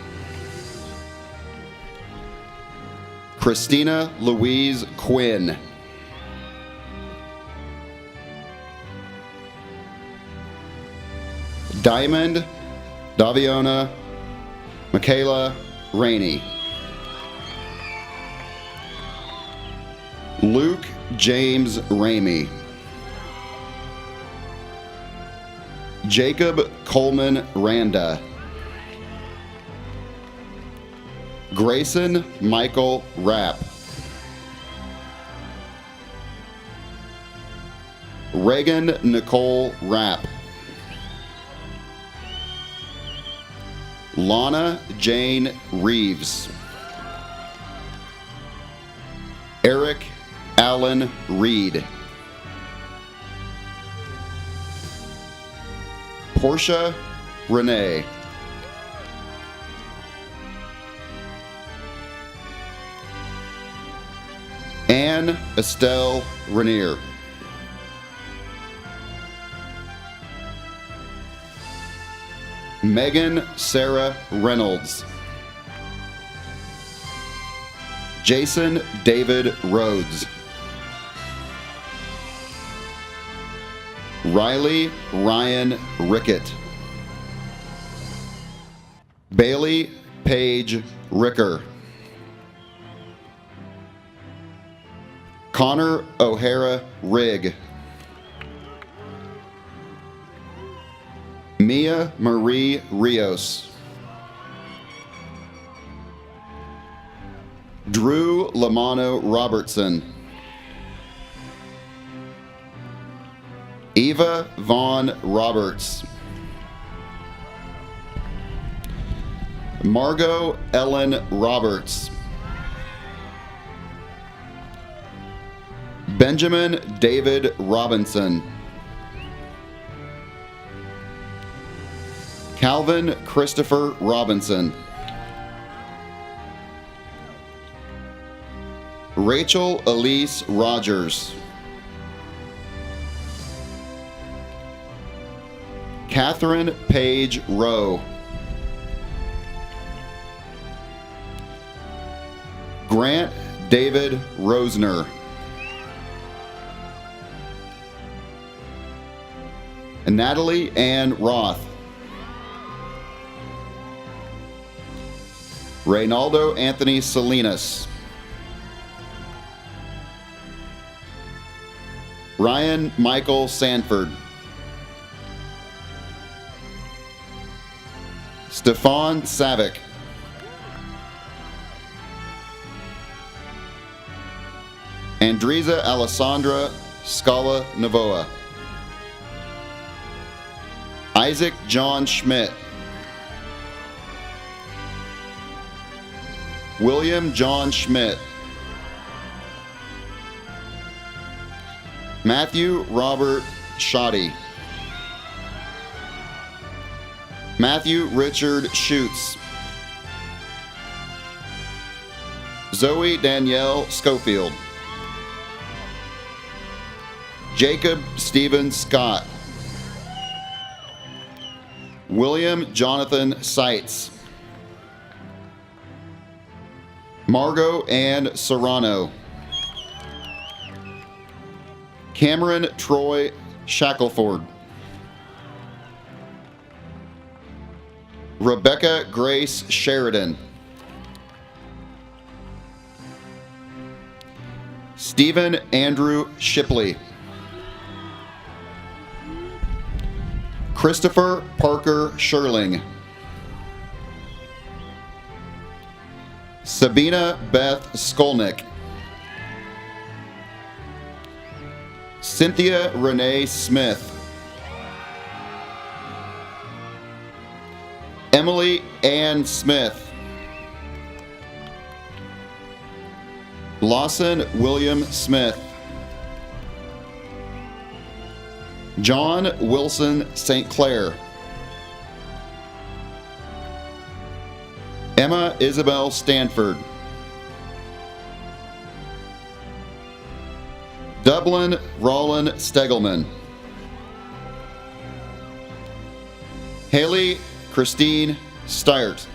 Christina Louise Quinn. Diamond Daviona Michaela Rainey. Luke James Ramey. Jacob Coleman Randa. Grayson Michael Rapp. Reagan Nicole Rapp. Lana Jane Reeves. Eric Allen Reed. Portia Renee. Anne Estelle Rainier. Megan Sarah Reynolds. Jason David Rhodes. Riley Ryan Rickett. Bailey Paige Ricker. Connor O'Hara Rigg. Mia Marie Rios. Drew Lamano Robertson. Eva Vaughn Roberts. Margot Ellen Roberts. Benjamin David Robinson. Calvin Christopher Robinson. Rachel Elise Rogers. Catherine Page Rowe. Grant David Rosner. And Natalie Ann Roth. Reynaldo Anthony Salinas. Ryan Michael Sanford. Stefan Savick. Andriza Alessandra Scala Navoa. Isaac John Schmidt. William John Schmidt. Matthew Robert Shoddy. Matthew Richard Schutz. Zoe Danielle Schofield. Jacob Stephen Scott. William Jonathan Seitz. Margot Ann Serrano. Cameron Troy Shackelford. Rebecca Grace Sheridan. Stephen Andrew Shipley. Christopher Parker Sherling. Sabina Beth Skolnick. Cynthia Renee Smith. Emily Ann Smith. Lawson William Smith. John Wilson St. Clair. Emma Isabel Stanford. Dublin Roland Stegelman. Haley Christine Steyert.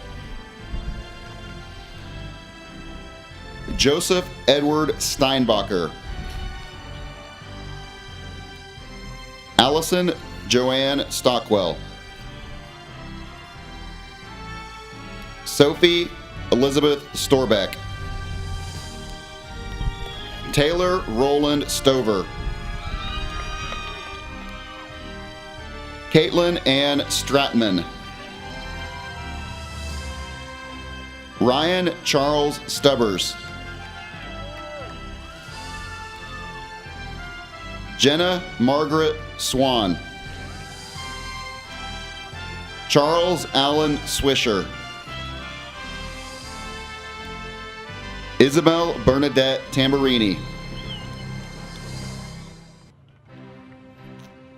Joseph Edward Steinbacher. Allison Joanne Stockwell. Sophie Elizabeth Storbeck. Taylor Roland Stover. Caitlin Ann Stratman. Ryan Charles Stubbers. Jenna Margaret Swan. Charles Allen Swisher. Isabel Bernadette Tamburini.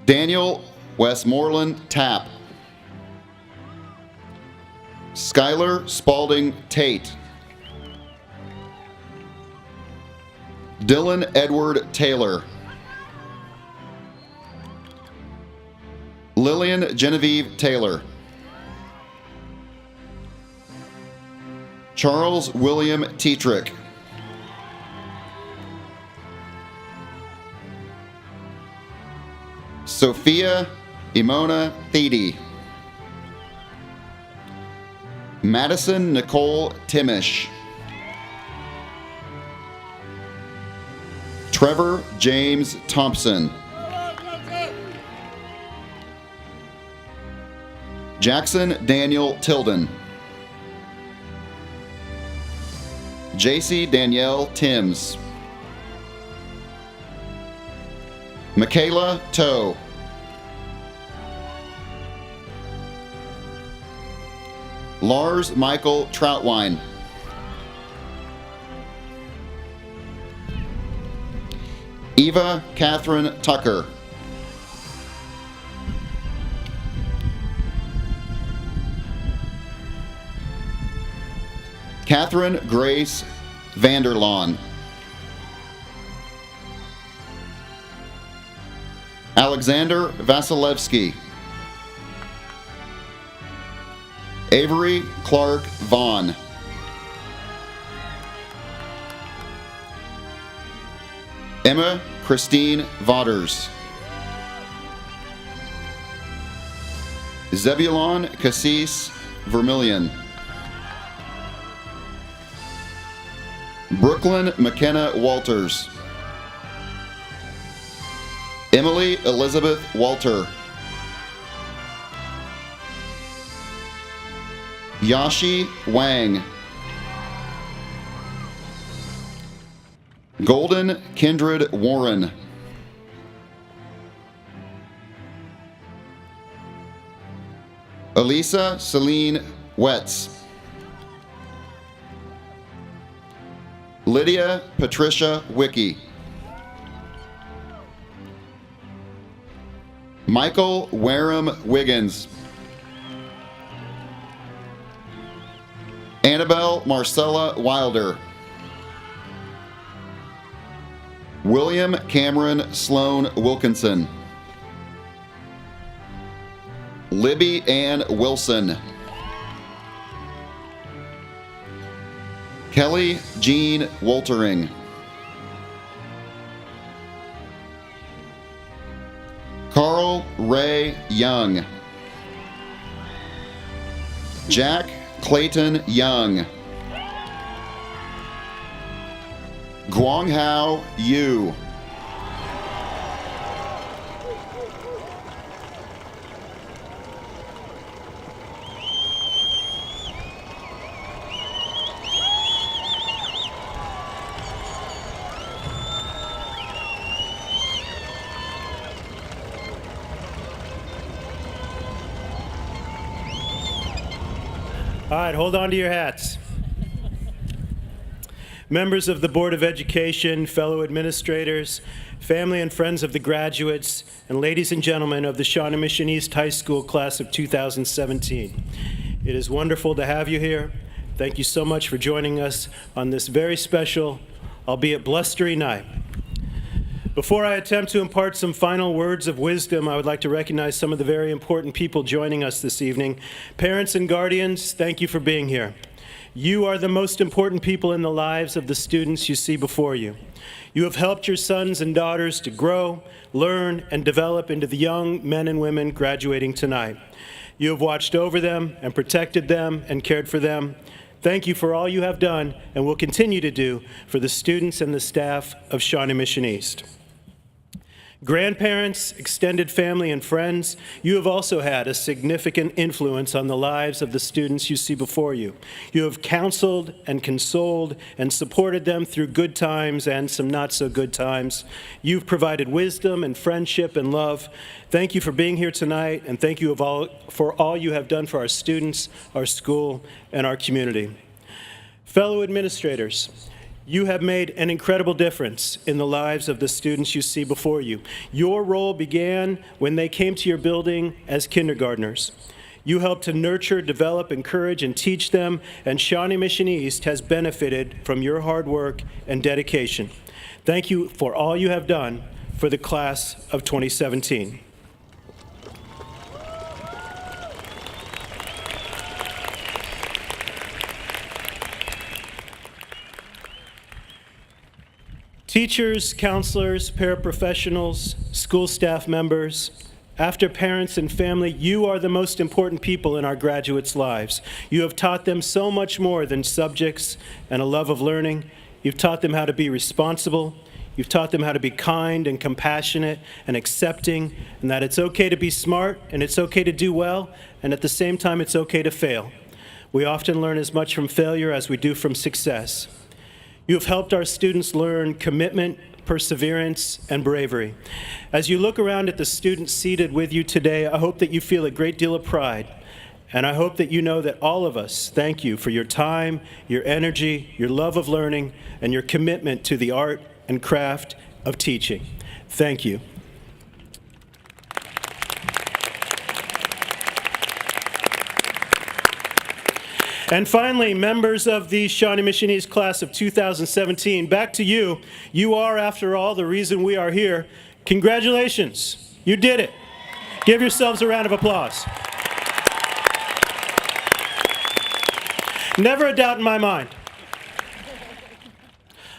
Daniel Westmoreland Tapp. Skylar Spalding Tate. Dylan Edward Taylor. Lillian Genevieve Taylor. Charles William Tetrick. Sophia Imona Thede. Madison Nicole Timish. Trevor James Thompson. Jackson Daniel Tilden. JC Danielle Timms. Michaela Toe. Lars Michael Troutwine. Eva Catherine Tucker. Catherine Grace Vanderlaan. Alexander Vasilevsky. Avery Clark Vaughn. Emma Christine Vaughters. Zebulon Cassis Vermillion. Brooklyn McKenna Walters. Emily Elizabeth Walter. Yashi Wang. Golden Kindred Warren. Elisa Celine Wetz. Lydia Patricia Wicki. Michael Wareham Wiggins. Annabelle Marcella Wilder. William Cameron Sloan Wilkinson. Libby Ann Wilson. Kelly Jean Woltering. Carl Ray Young. Jack Clayton Young. Guanghao Yu. All right, hold on to your hats. Members of the Board of Education, fellow administrators, family and friends of the graduates, and ladies and gentlemen of the Shawnee Mission East High School class of 2017. It is wonderful to have you here. Thank you so much for joining us on this very special, albeit blustery night. Before I attempt to impart some final words of wisdom, I would like to recognize some of the very important people joining us this evening. Parents and guardians, thank you for being here. You are the most important people in the lives of the students you see before you. You have helped your sons and daughters to grow, learn, and develop into the young men and women graduating tonight. You have watched over them and protected them and cared for them. Thank you for all you have done and will continue to do for the students and the staff of Shawnee Mission East. Grandparents, extended family, and friends, you have also had a significant influence on the lives of the students you see before you. You have counseled and consoled and supported them through good times and some not so good times. You've provided wisdom and friendship and love. Thank you for being here tonight, and thank you for all you have done for our students, our school, and our community. Fellow administrators, you have made an incredible difference in the lives of the students you see before you. Your role began when they came to your building as kindergartners. You helped to nurture, develop, encourage, and teach them, and Shawnee Mission East has benefited from your hard work and dedication. Thank you for all you have done for the class of 2017. Teachers, counselors, paraprofessionals, school staff members, after parents and family, you are the most important people in our graduates' lives. You have taught them so much more than subjects and a love of learning. You've taught them how to be responsible. You've taught them how to be kind and compassionate and accepting, and that it's okay to be smart and it's okay to do well, and at the same time, it's okay to fail. We often learn as much from failure as we do from success. You have helped our students learn commitment, perseverance, and bravery. As you look around at the students seated with you today, I hope that you feel a great deal of pride. And I hope that you know that all of us thank you for your time, your energy, your love of learning, and your commitment to the art and craft of teaching. Thank you. And finally, members of the Shawnee Mission East class of 2017, back to you. You are, after all, the reason we are here. Congratulations. You did it. Give yourselves a round of applause. Never a doubt in my mind.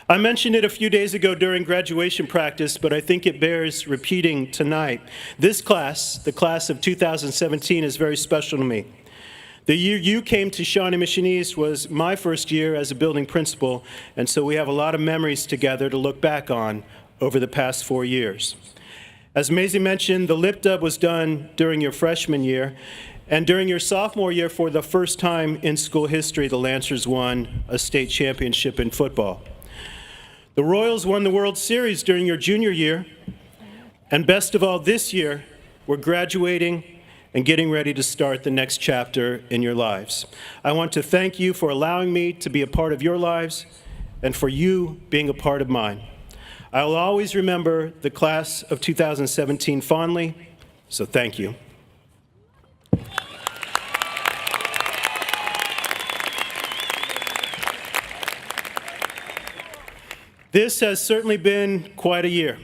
I mentioned it a few days ago during graduation practice, but I think it bears repeating tonight. This class, the class of 2017, is very special to me. The year you came to Shawnee Mission East was my first year as a building principal, and so we have a lot of memories together to look back on over the past 4 years. As Maisie mentioned, the lip dub was done during your freshman year, And during your sophomore year, for the first time in school history, the Lancers won a state championship in football. The Royals won the World Series during your junior year. And best of all, this year, we're graduating and getting ready to start the next chapter in your lives. I want to thank you for allowing me to be a part of your lives and for you being a part of mine. I will always remember the class of 2017 fondly, so thank you. This has certainly been quite a year.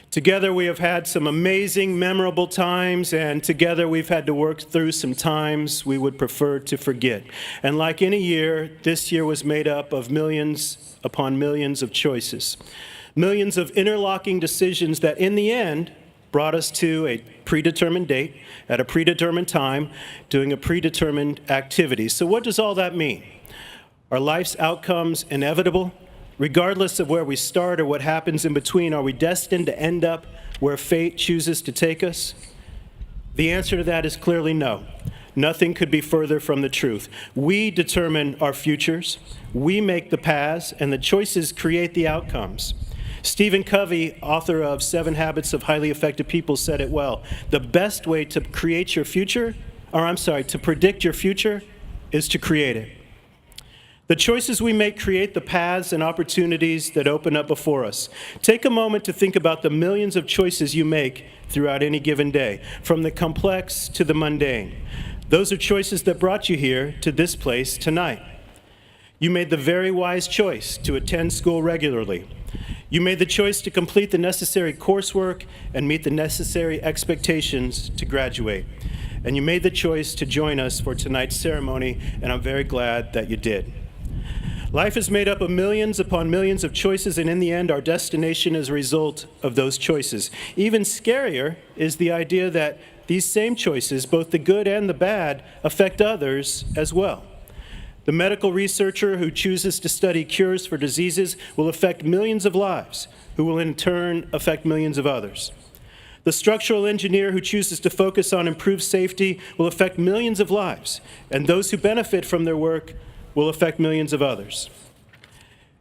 Together we have had some amazing, memorable times, and together we've had to work through some times we would prefer to forget. And like any year, this year was made up of millions upon millions of choices. Millions of interlocking decisions that in the end brought us to a predetermined date, at a predetermined time, doing a predetermined activity. So what does all that mean? Are life's outcomes inevitable? Regardless of where we start or what happens in between, are we destined to end up where fate chooses to take us? The answer to that is clearly no. Nothing could be further from the truth. We determine our futures, we make the paths, and the choices create the outcomes. Stephen Covey, author of 7 Habits of Highly Effective People, said it well. The best way to predict your future is to create it. The choices we make create the paths and opportunities that open up before us. Take a moment to think about the millions of choices you make throughout any given day, from the complex to the mundane. Those are choices that brought you here to this place tonight. You made the very wise choice to attend school regularly. You made the choice to complete the necessary coursework and meet the necessary expectations to graduate. And you made the choice to join us for tonight's ceremony, and I'm very glad that you did. Life is made up of millions upon millions of choices, and in the end, our destination is a result of those choices. Even scarier is the idea that these same choices, both the good and the bad, affect others as well. The medical researcher who chooses to study cures for diseases will affect millions of lives, who will in turn affect millions of others. The structural engineer who chooses to focus on improved safety will affect millions of lives, and those who benefit from their work will affect millions of others.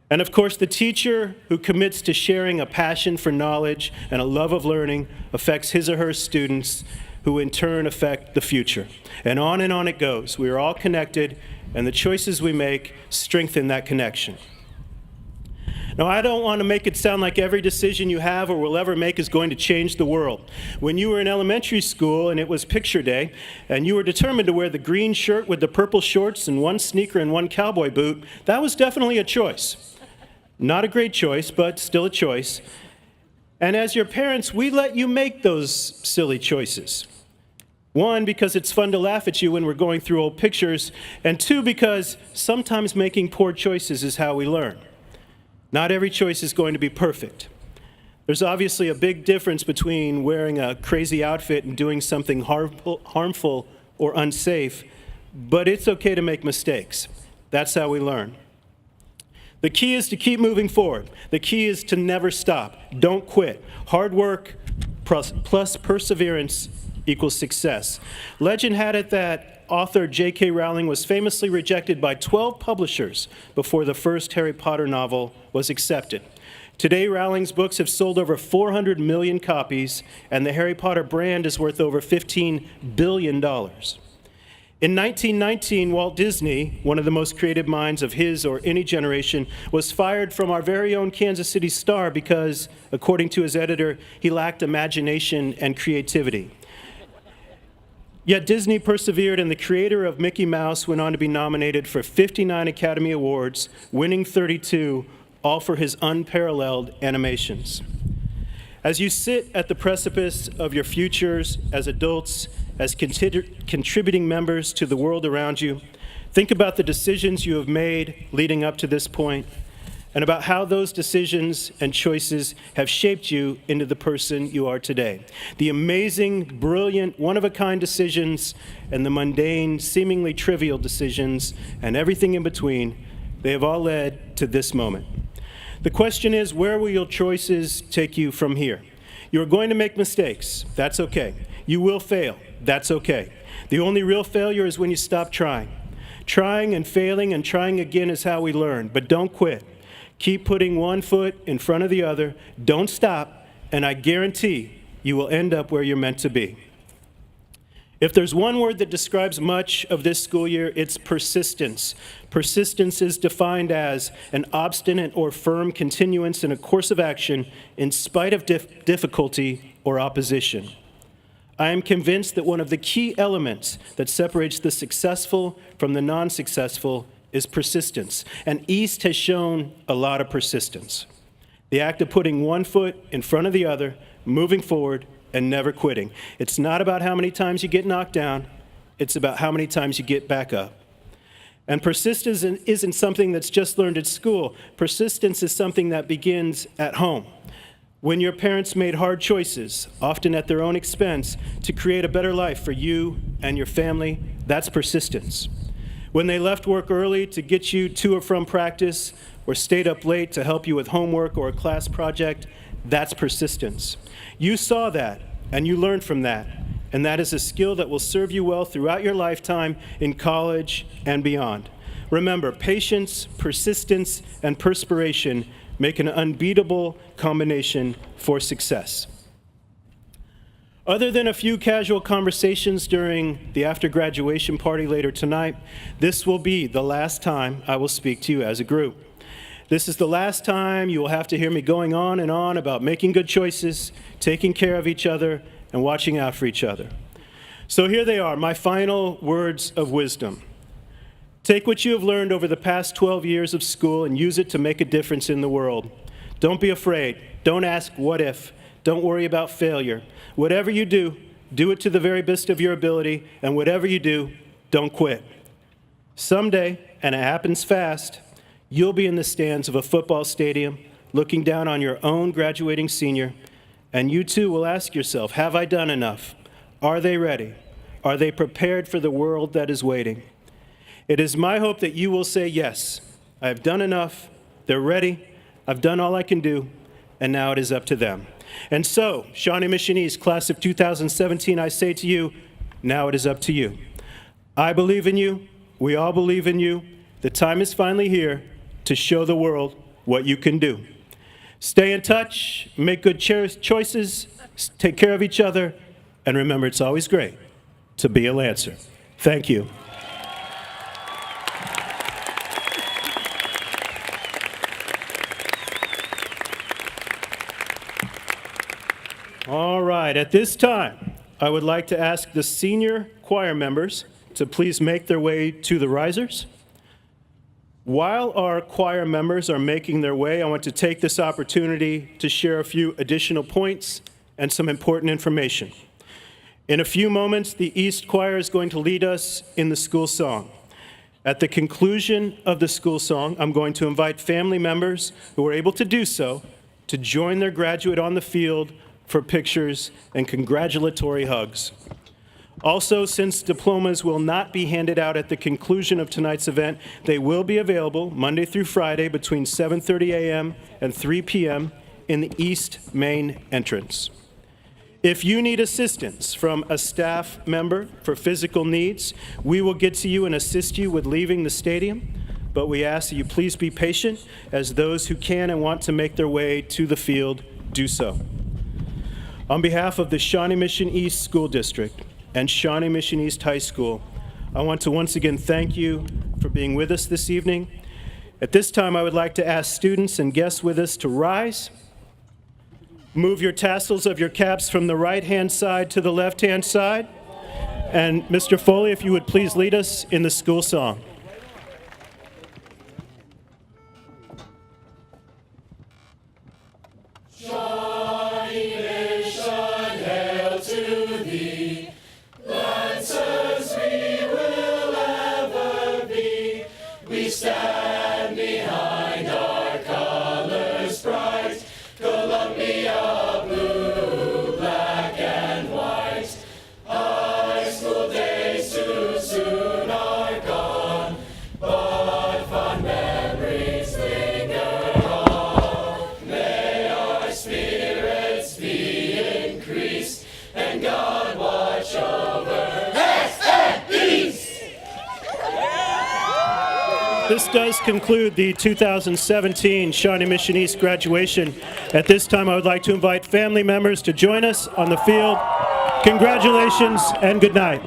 And of course, the teacher who commits to sharing a passion for knowledge and a love of learning affects his or her students, who in turn affect the future. And on it goes. We are all connected, and the choices we make strengthen that connection. Now, I don't want to make it sound like every decision you have or will ever make is going to change the world. When you were in elementary school and it was picture day, and you were determined to wear the green shirt with the purple shorts and one sneaker and one cowboy boot, that was definitely a choice. Not a great choice, but still a choice. And as your parents, we let you make those silly choices. 1, because it's fun to laugh at you when we're going through old pictures, and 2, because sometimes making poor choices is how we learn. Not every choice is going to be perfect. There's obviously a big difference between wearing a crazy outfit and doing something harmful or unsafe, but it's okay to make mistakes. That's how we learn. The key is to keep moving forward. The key is to never stop. Don't quit. Hard work plus perseverance equals success. Legend had it that author J.K. Rowling was famously rejected by 12 publishers before the first Harry Potter novel was accepted. Today, Rowling's books have sold over 400 million copies, and the Harry Potter brand is worth over $15 billion. In 1919, Walt Disney, one of the most creative minds of his or any generation, was fired from our very own Kansas City Star because, according to his editor, he lacked imagination and creativity. Yet Disney persevered, and the creator of Mickey Mouse went on to be nominated for 59 Academy Awards, winning 32, all for his unparalleled animations. As you sit at the precipice of your futures as adults, as contributing members to the world around you, think about the decisions you have made leading up to this point, and about how those decisions and choices have shaped you into the person you are today. The amazing, brilliant, one-of-a-kind decisions and the mundane, seemingly trivial decisions and everything in between, they have all led to this moment. The question is, where will your choices take you from here? You're going to make mistakes. That's okay. You will fail. that's okay. The only real failure is when you stop trying. Trying and failing and trying again is how we learn, but don't quit. Keep putting one foot in front of the other. Don't stop, and I guarantee you will end up where you're meant to be. If there's one word that describes much of this school year, it's persistence. Persistence is defined as an obstinate or firm continuance in a course of action in spite of difficulty or opposition. I am convinced that one of the key elements that separates the successful from the non-successful is persistence, and East has shown a lot of persistence. The act of putting one foot in front of the other, moving forward, and never quitting. It's not about how many times you get knocked down, it's about how many times you get back up. And persistence isn't something that's just learned at school. Persistence is something that begins at home. When your parents made hard choices, often at their own expense, to create a better life for you and your family, that's persistence. When they left work early to get you to or from practice, or stayed up late to help you with homework or a class project, that's persistence. You saw that, and you learned from that, and that is a skill that will serve you well throughout your lifetime in college and beyond. Remember, patience, persistence, and perspiration make an unbeatable combination for success. Other than a few casual conversations during the after-graduation party later tonight, this will be the last time I will speak to you as a group. This is the last time you will have to hear me going on and on about making good choices, taking care of each other, and watching out for each other. So here they are, my final words of wisdom. Take what you have learned over the past 12 years of school and use it to make a difference in the world. Don't be afraid. Don't ask what if. Don't worry about failure. Whatever you do, do it to the very best of your ability, and whatever you do, don't quit. Someday, and it happens fast, you'll be in the stands of a football stadium looking down on your own graduating senior, and you too will ask yourself, have I done enough? Are they ready? Are they prepared for the world that is waiting? It is my hope that you will say, yes, I have done enough, they're ready, I've done all I can do, and now it is up to them. And so, Shawnee Mission East, class of 2017, I say to you, now it is up to you. I believe in you, we all believe in you, the time is finally here to show the world what you can do. Stay in touch, make good choices, take care of each other, and remember it's always great to be a Lancer. Thank you. All right, at this time, I would like to ask the senior choir members to please make their way to the risers. While our choir members are making their way, I want to take this opportunity to share a few additional points and some important information. In a few moments, the East Choir is going to lead us in the school song. At the conclusion of the school song, I'm going to invite family members who are able to do so to join their graduate on the field for pictures and congratulatory hugs. Also, since diplomas will not be handed out at the conclusion of tonight's event, they will be available Monday through Friday between 7:30 a.m. and 3 p.m. in the East Main entrance. If you need assistance from a staff member for physical needs, we will get to you and assist you with leaving the stadium, but we ask that you please be patient as those who can and want to make their way to the field do so. On behalf of the Shawnee Mission East School District and Shawnee Mission East High School, I want to once again thank you for being with us this evening. At this time, I would like to ask students and guests with us to rise. Move your tassels of your caps from the right-hand side to the left-hand side. And Mr. Foley, if you would please lead us in the school song. Shawnee Mission, hail to thee. Lancers we will ever be. We stand behind our colors bright. Columbia blue, black and white. High school days too soon are gone. This does conclude the 2017 Shawnee Mission East graduation. At this time, I would like to invite family members to join us on the field. Congratulations and good night.